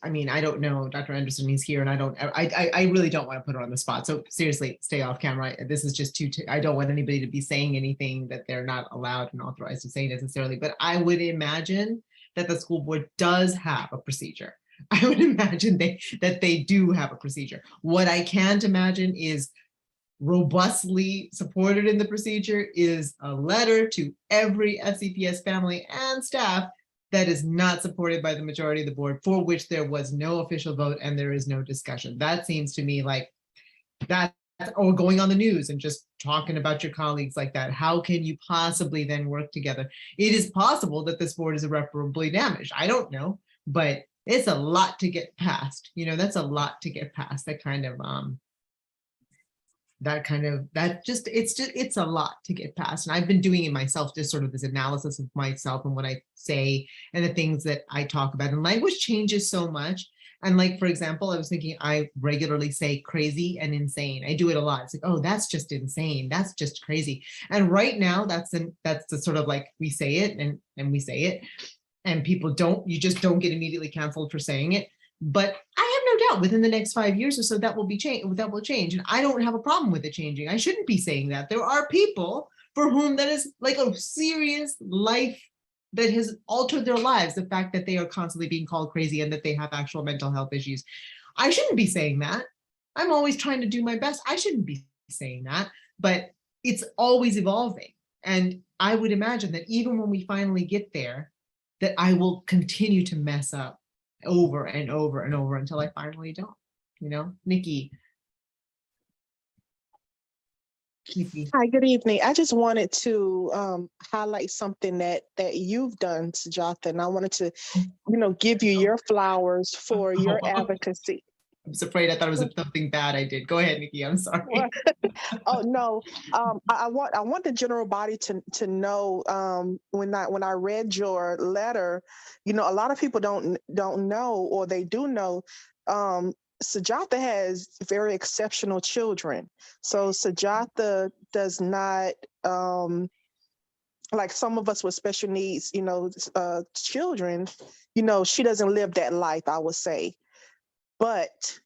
I mean, I don't know, Dr. Anderson is here and I really don't want to put her on the spot. So seriously, stay off camera. This is just I don't want anybody to be saying anything that they're not allowed and authorized to say necessarily, but I would imagine that the school board does have a procedure. I would imagine that they do have a procedure. What I can't imagine is robustly supported in the procedure is a letter to every FCPS family and staff that is not supported by the majority of the board, for which there was no official vote and there is no discussion. That seems to me like that, or going on the news and just talking about your colleagues like that. How can you possibly then work together? It is possible that this board is irreparably damaged. I don't know, but it's a lot to get past. You know, that's a lot to get past. It's a lot to get past. And I've been doing it myself, just sort of this analysis of myself and what I say and the things that I talk about. And language changes so much. And like, for example, I was thinking I regularly say crazy and insane. I do it a lot. It's like, oh, that's just insane. That's just crazy. And right now that's the sort of like, we say it and we say it and you just don't get immediately canceled for saying it. But I have no doubt within the next 5 years or so that will change. And I don't have a problem with it changing. I shouldn't be saying that. There are people for whom that is like a serious life that has altered their lives. The fact that they are constantly being called crazy and that they have actual mental health issues. I shouldn't be saying that. I'm always trying to do my best. I shouldn't be saying that, but it's always evolving. And I would imagine that even when we finally get there, that I will continue to mess up over and over and over until I finally don't, Nikki. Hi, good evening. I just wanted to highlight something that you've done, Sujatha, and I wanted to, give you your flowers for your advocacy. I'm so afraid I thought it was something bad I did. Go ahead, Nikki. I'm sorry. Oh no, I want the general body to know when I read your letter, a lot of people don't know, or they do know. Sujatha has very exceptional children. So Sujatha does not like some of us with special needs, children. She doesn't live that life, I would say. But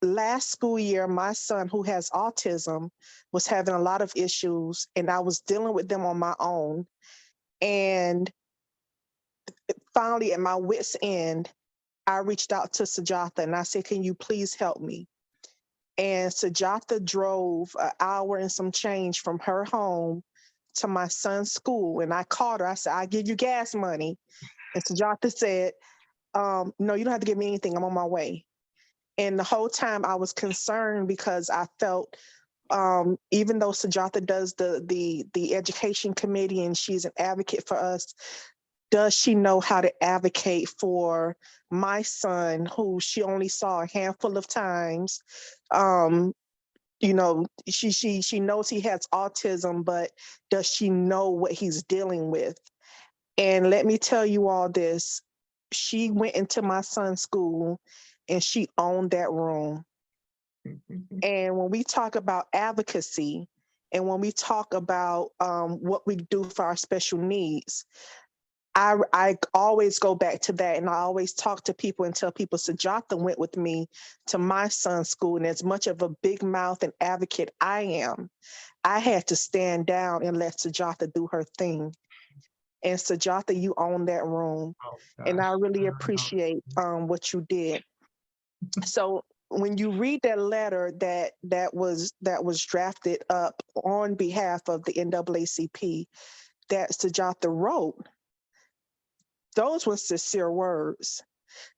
last school year, my son, who has autism, was having a lot of issues, and I was dealing with them on my own. And finally, at my wit's end, I reached out to Sujatha and I said, can you please help me? And Sujatha drove an hour and some change from her home to my son's school. And I called her. I said, I'll give you gas money. And Sujatha said, no, you don't have to give me anything. I'm on my way. And the whole time I was concerned because I felt, even though Sujatha does the education committee and she's an advocate for us, does she know how to advocate for my son, who she only saw a handful of times? She knows he has autism, but does she know what he's dealing with? And let me tell you all this. She went into my son's school and she owned that room. And when we talk about advocacy and when we talk about what we do for our special needs, I always go back to that, and I always talk to people and tell people Sujatha went with me to my son's school, and as much of a big mouth and advocate I am, I had to stand down and let Sujatha do her thing. And Sujatha, you own that room, and I really appreciate what you did. So when you read that letter that was drafted up on behalf of the NAACP that Sujatha wrote, those were sincere words,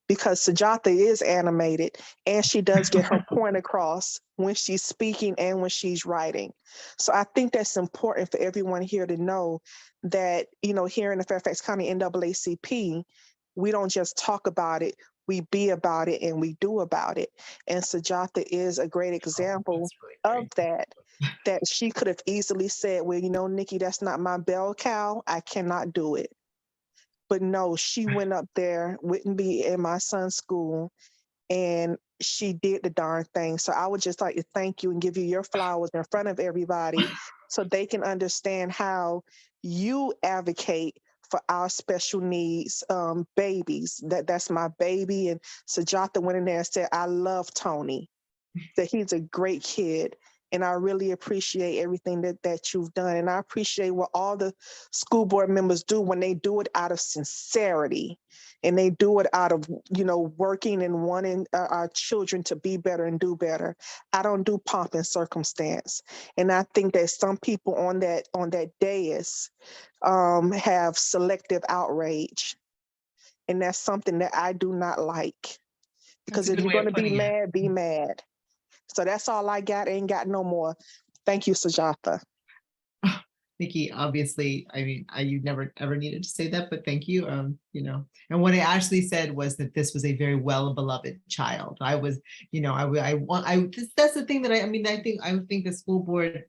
because Sujatha is animated and she does get her point across when she's speaking and when she's writing. So I think that's important for everyone here to know that, here in the Fairfax County NAACP, we don't just talk about it, we be about it and we do about it. And Sujata is a great example of that she could have easily said, well, you know, Nikki, that's not my bell cow. I cannot do it. But no, she went up there, wouldn't be in my son's school, and she did the darn thing. So I would just like to thank you and give you your flowers in front of everybody so they can understand how you advocate for our special needs babies. That's my baby. And Sujata went in there and said, I love Tony, that he's a great kid. And I really appreciate everything that you've done. And I appreciate what all the school board members do when they do it out of sincerity. And they do it out of, you know, working and wanting our children to be better and do better. I don't do pomp and circumstance. And I think that some people on that dais have selective outrage. And that's something that I do not like. Because if you're going to be mad, be mad. So that's all I got. Ain't got no more. Thank you, Sujata. Nikki, obviously, I mean, you never ever needed to say that, but thank you. You know, and what I actually said was that this was a very well-beloved child. I was, you know, that's the thing that I think the school board,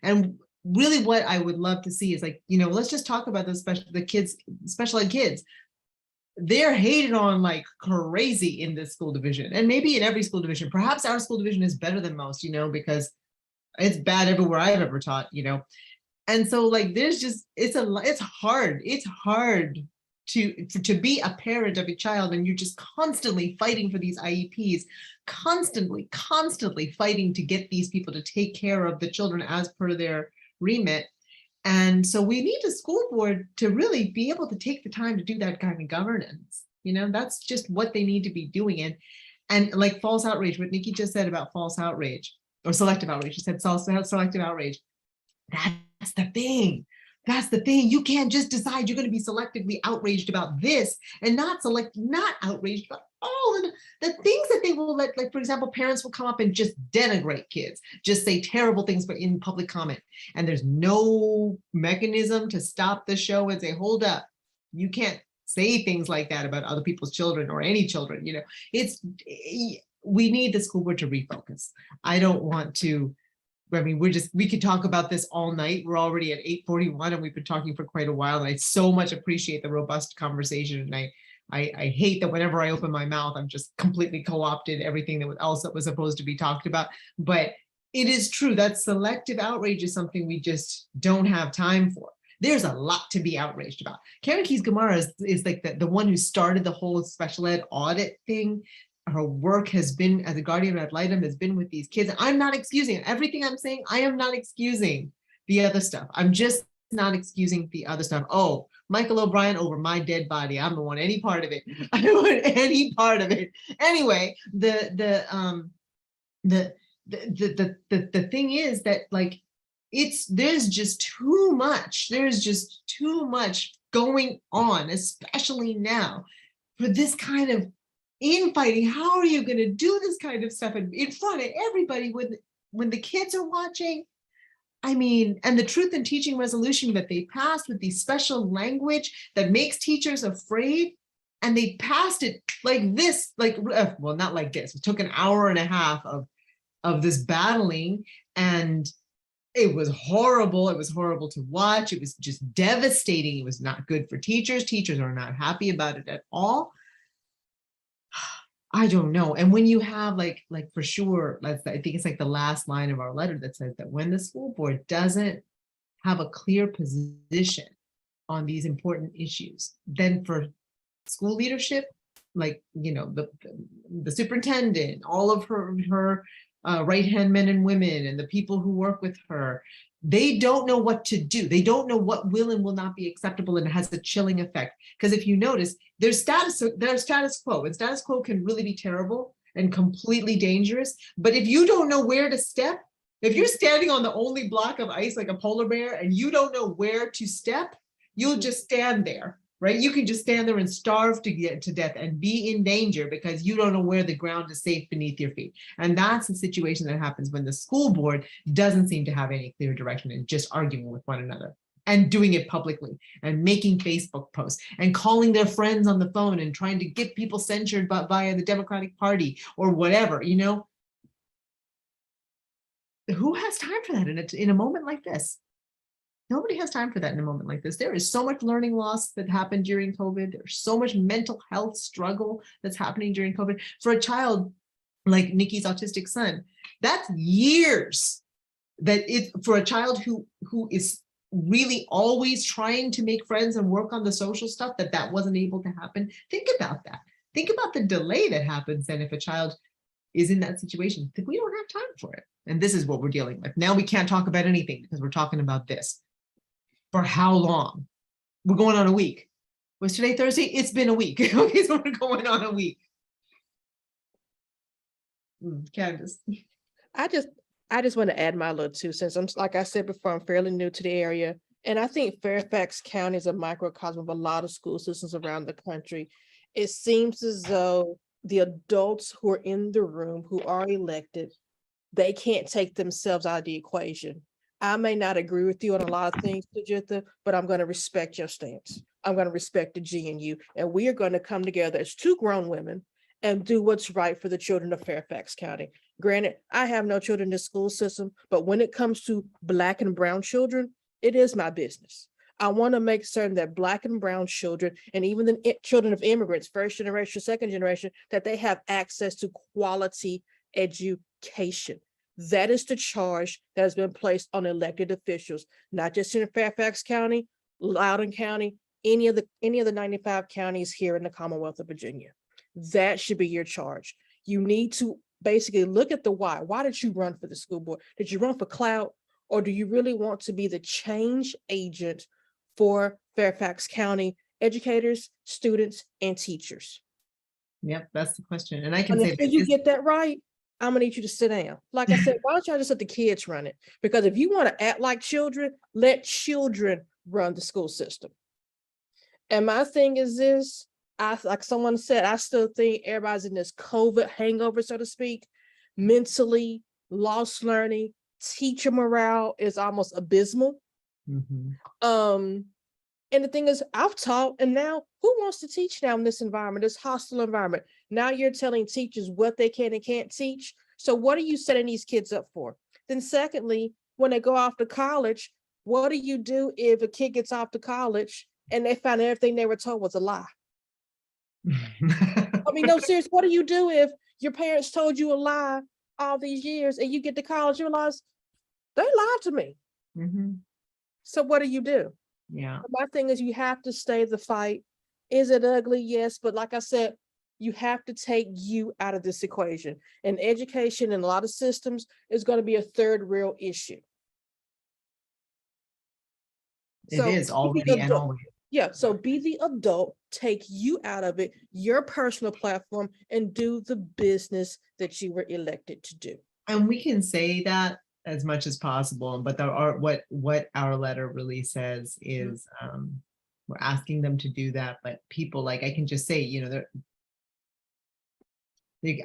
and really what I would love to see is, like, you know, let's just talk about special ed kids. They're hated on like crazy in this school division, and maybe in every school division. Perhaps our school division is better than most, you know, because it's bad everywhere I've ever taught, you know. And so, like, there's just, it's hard to be a parent of a child, and you're just constantly fighting for these IEPs, constantly fighting to get these people to take care of the children as per their remit. And so we need a school board to really be able to take the time to do that kind of governance. You know, that's just what they need to be doing. And like false outrage, what Nikki just said about false outrage or selective outrage, she said selective outrage. That's the thing. That's the thing. You can't just decide you're going to be selectively outraged about this and not outraged about all of the things that they will let, like, for example, parents will come up and just denigrate kids, just say terrible things in public comment. And there's no mechanism to stop the show and say, hold up, you can't say things like that about other people's children or any children. You know, we need the school board to refocus. I don't want to, I mean, we could talk about this all night. We're already at 8:41 and we've been talking for quite a while. And I so much appreciate the robust conversation. And I hate that whenever I open my mouth, I'm just completely co-opted everything else that was supposed to be talked about. But it is true that selective outrage is something we just don't have time for. There's a lot to be outraged about. Karen Keys-Gamarra is like the one who started the whole special ed audit thing. Her work has been, as a guardian ad litem, has been with these kids. I'm not excusing everything I'm saying. I am not excusing the other stuff. I'm just not excusing the other stuff. Oh, Michael O'Brien over my dead body. I don't want any part of it. I don't want any part of it. Anyway, the thing is that, like, there's just too much. There's just too much going on, especially now, for this kind of infighting. How are you going to do this kind of stuff in front of everybody when the kids are watching? I mean, and the truth in teaching resolution that they passed with the special language that makes teachers afraid, and they passed it like this, like, well, not like this. It took an hour and a half of this battling, and it was horrible. It was horrible to watch. It was just devastating. It was not good for teachers. Teachers are not happy about it at all. I don't know. And when you have like for sure, I think it's like the last line of our letter that says that when the school board doesn't have a clear position on these important issues, then for school leadership, like, you know, the superintendent, all of her right-hand men and women, and the people who work with her, they don't know what to do. They don't know what will and will not be acceptable, and it has a chilling effect. Because if you notice, there's status quo, and status quo can really be terrible and completely dangerous. But if you don't know where to step, if you're standing on the only block of ice like a polar bear and you don't know where to step, you'll just stand there, right? You can just stand there and starve to get to death and be in danger because you don't know where the ground is safe beneath your feet. And that's the situation that happens when the school board doesn't seem to have any clear direction and just arguing with one another. and doing it publicly and making Facebook posts and calling their friends on the phone and trying to get people censured via the Democratic Party or whatever, you know? Who has time for that in a moment like this? Nobody has time for that in a moment like this. There is so much learning loss that happened during COVID. There's so much mental health struggle that's happening during COVID. For a child like Nikki's autistic son, that's years that for a child who is really always trying to make friends and work on the social stuff, that wasn't able to happen. Think about that. Think about the delay that happens then if a child is in that situation. We don't have time for it. And this is what we're dealing with. Now we can't talk about anything because we're talking about this. For how long? We're going on a week. Was today Thursday? It's been a week. Okay, so we're going on a week. Candace. I just want to add my little 2 cents. Like I said before, I'm fairly new to the area. And I think Fairfax County is a microcosm of a lot of school systems around the country. It seems as though the adults who are in the room, who are elected, they can't take themselves out of the equation. I may not agree with you on a lot of things, Sujitha, but I'm going to respect your stance. I'm going to respect the GNU, and we are going to come together as 2 grown women and do what's right for the children of Fairfax County. Granted, I have no children in the school system, but when it comes to Black and brown children, it is my business. I want to make certain that Black and brown children, and even the children of immigrants, first generation, second generation, that they have access to quality education. That is the charge that has been placed on elected officials, not just in Fairfax County, Loudoun County, any of the 95 counties here in the Commonwealth of Virginia. That should be your charge. You need to basically look at the why. Why did you run for the school board? Did you run for clout, or do you really want to be the change agent for Fairfax County educators, students, and teachers? Yep, that's the question. And I can say until you get that right, I'm gonna need you to sit down. Like I said, why don't y'all just let the kids run it? Because if you want to act like children, let children run the school system. And my thing is this, like someone said, I still think everybody's in this COVID hangover, so to speak. Mentally, lost learning, teacher morale is almost abysmal. And the thing is, I've taught, and now who wants to teach now in this environment, this hostile environment? Now you're telling teachers what they can and can't teach. So what are you setting these kids up for? Then secondly, when they go off to college, what do you do if a kid gets off to college and they find everything they were told was a lie? I mean, no, seriously, what do you do if your parents told you a lie all these years and you get to college, you realize they lied to me? So what do you do? Yeah. My thing is, you have to stay the fight. Is it ugly? Yes. But like I said, you have to take you out of this equation. And education in a lot of systems is going to be a third real issue. It is already and always. Yeah. So be the adult, take you out of it, your personal platform, and do the business that you were elected to do. And we can say that as much as possible, but there are what our letter really says is we're asking them to do that, but people, like, I can just say, you know,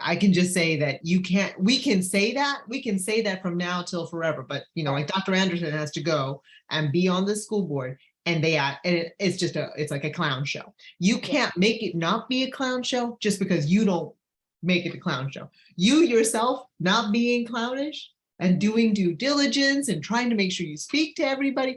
I can just say that you can't, we can say that from now till forever, but you know, like Dr. Anderson has to go and be on the school board, and it's like a clown show. You can't make it not be a clown show just because you don't make it a clown show. You yourself not being clownish and doing due diligence and trying to make sure you speak to everybody.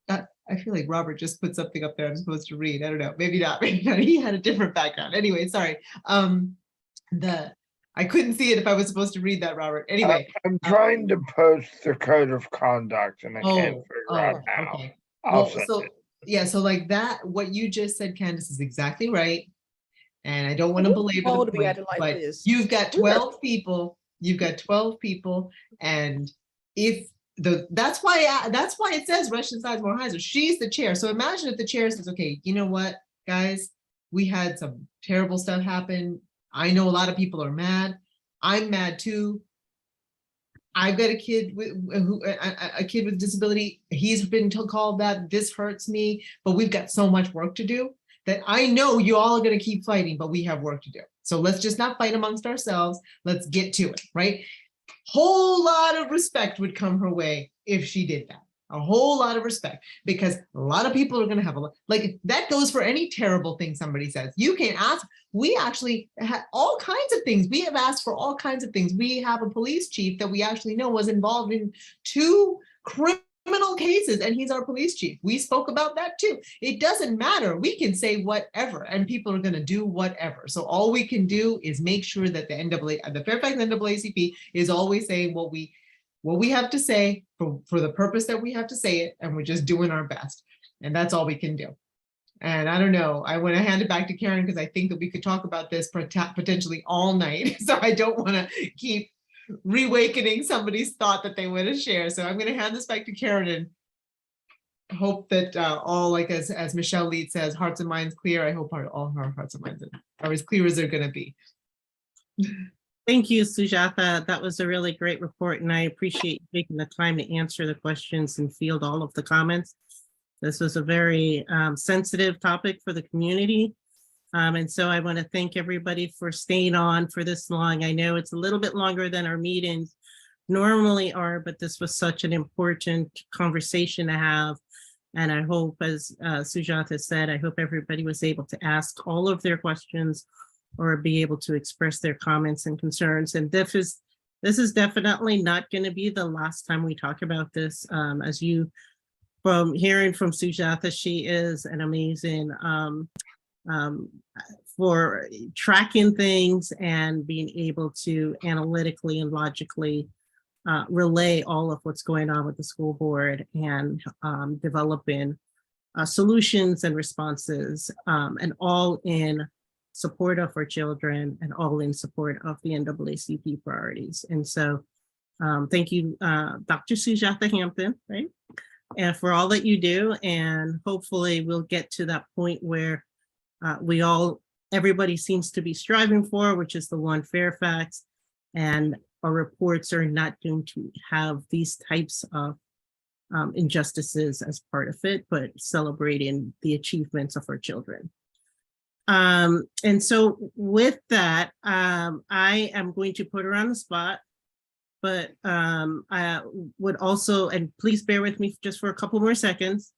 I feel like Robert just put something up there I'm supposed to read. I don't know, maybe not. He had a different background. Anyway, sorry. I couldn't see it if I was supposed to read that, Robert. Anyway. I'm trying to post the code of conduct and I can't figure out how. Okay. I'll send it. Yeah, so like that, what you just said, Candace, is exactly right. And I don't want to belabor the point, but you've got 12 people. You've got 12 people, and that's why it says Russian size more Heiser. She's the chair. So imagine if the chair says, okay, you know what, guys, we had some terrible stuff happen. I know a lot of people are mad. I'm mad too. I've got a kid with disability. He's been called that. This hurts me, but we've got so much work to do that I know you all are going to keep fighting, but we have work to do. So let's just not fight amongst ourselves. Let's get to it, right? Whole lot of respect would come her way if she did that. a whole lot of respect, because a lot of people are going to have like that goes for any terrible thing somebody says. You can ask. We actually had all kinds of things. We have asked for all kinds of things. We have a police chief that we actually know was involved in 2 criminal cases, and he's our police chief. We spoke about that too. It doesn't matter. We can say whatever, and people are going to do whatever. So all we can do is make sure that the Fairfax NAACP is always saying what we have to say for the purpose that we have to say it, and we're just doing our best. And that's all we can do. And I don't know, I want to hand it back to Karen because I think that we could talk about this potentially all night. So I don't want to keep reawakening somebody's thought that they want to share. So I'm going to hand this back to Karen and hope that all, like as Michelle Lead says, hearts and minds clear. I hope all our hearts and minds are as clear as they're going to be. Thank you, Sujatha. That was a really great report, and I appreciate you taking the time to answer the questions and field all of the comments. This was a very sensitive topic for the community. And so I want to thank everybody for staying on for this long. I know it's a little bit longer than our meetings normally are, but this was such an important conversation to have. And I hope, as Sujatha said, I hope everybody was able to ask all of their questions or be able to express their comments and concerns. And this is definitely not going to be the last time we talk about this. As you, from hearing from Sujatha, she is an amazing for tracking things and being able to analytically and logically relay all of what's going on with the school board and developing solutions and responses, and all in support of our children and all in support of the NAACP priorities. And so thank you, Dr. Sujatha Hampton, right? And for all that you do, and hopefully we'll get to that point where everybody seems to be striving for, which is the one Fairfax, and our reports are not going to have these types of injustices as part of it, but celebrating the achievements of our children. And so with that, I am going to put her on the spot, but I would also, and please bear with me just for a couple more seconds,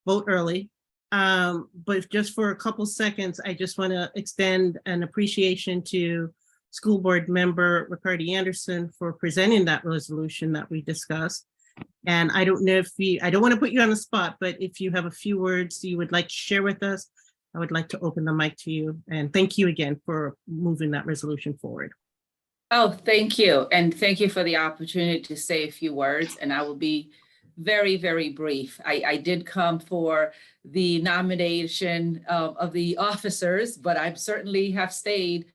vote early. But just for a couple seconds, I just want to extend an appreciation to School Board Member Ricardi Anderson for presenting that resolution that we discussed. And I don't know if I don't want to put you on the spot, but if you have a few words you would like to share with us, I would like to open the mic to you. And thank you again for moving that resolution forward. Oh, thank you. And thank you for the opportunity to say a few words. And I will be very, very brief. I did come for the nomination of the officers, but I certainly have stayed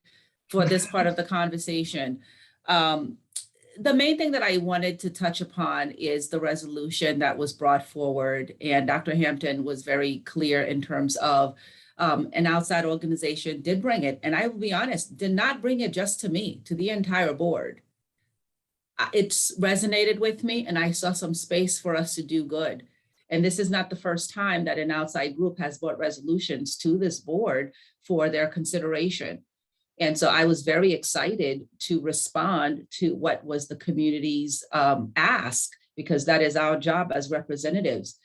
for this part of the conversation. The main thing that I wanted to touch upon is the resolution that was brought forward. And Dr. Hampton was very clear in terms of an outside organization did bring it. And I will be honest, did not bring it just to me, to the entire board. It's resonated with me, and I saw some space for us to do good. And this is not the first time that an outside group has brought resolutions to this board for their consideration. And so I was very excited to respond to what was the community's ask, because that is our job as representatives.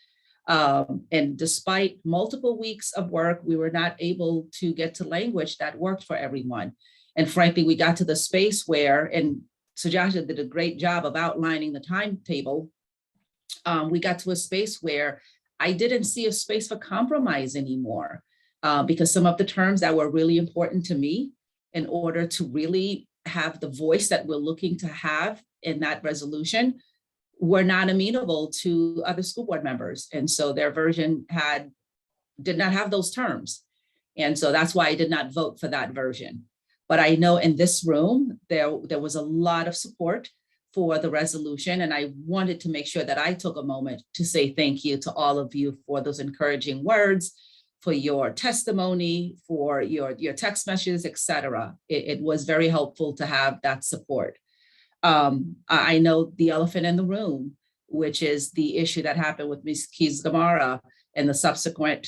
And despite multiple weeks of work, we were not able to get to language that worked for everyone. And frankly, we got to the space where, and Sujatha did a great job of outlining the timetable. We got to a space where I didn't see a space for compromise anymore, because some of the terms that were really important to me in order to really have the voice that we're looking to have in that resolution were not amenable to other school board members. And so their version did not have those terms. And so that's why I did not vote for that version. But I know in this room, there was a lot of support for the resolution. And I wanted to make sure that I took a moment to say thank you to all of you for those encouraging words, for your testimony, for your text messages, et cetera. It was very helpful to have that support. I know the elephant in the room, which is the issue that happened with Ms. Keys-Gamarra and the subsequent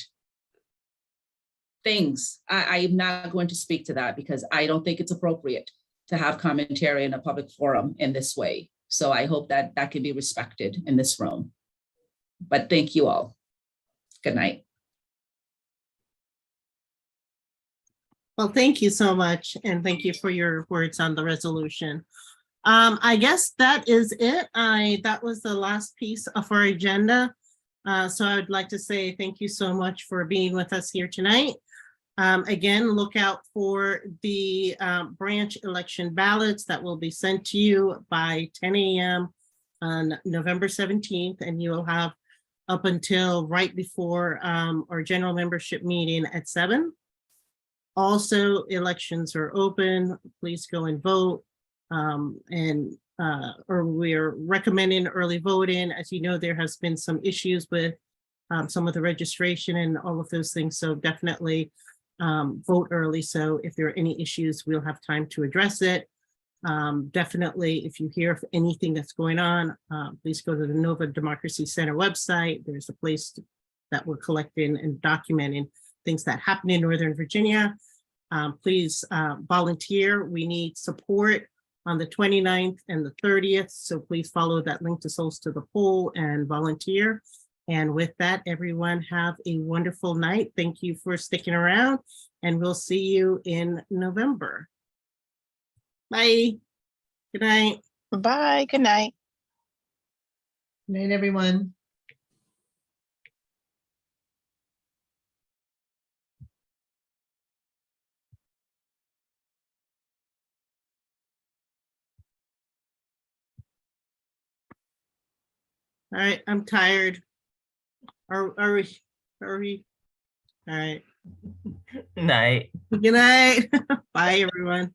things. I'm not going to speak to that because I don't think it's appropriate to have commentary in a public forum in this way. So I hope that that can be respected in this room. But thank you all. Good night. Well, thank you so much, and thank you for your words on the resolution. I guess that is it. That was the last piece of our agenda. So I would like to say thank you so much for being with us here tonight. Again, look out for the branch election ballots that will be sent to you by 10 a.m. on November 17th, and you will have up until right before our general membership meeting at 7. Also, elections are open. Please go and vote. Or we're recommending early voting. As you know, there has been some issues with some of the registration and all of those things. So definitely vote early. So if there are any issues, we'll have time to address it. Definitely, if you hear of anything that's going on, please go to the Nova Democracy Center website. There's a place that we're collecting and documenting things that happen in Northern Virginia. Please volunteer. We need support on the 29th and the 30th. So please follow that link to Souls to the Poll and volunteer. And with that, everyone have a wonderful night. Thank you for sticking around, and we'll see you in November. Bye. Good night. Bye. Good night. Good night, everyone. All right, I'm tired. Are we? All right. Night. Good night. Bye, everyone.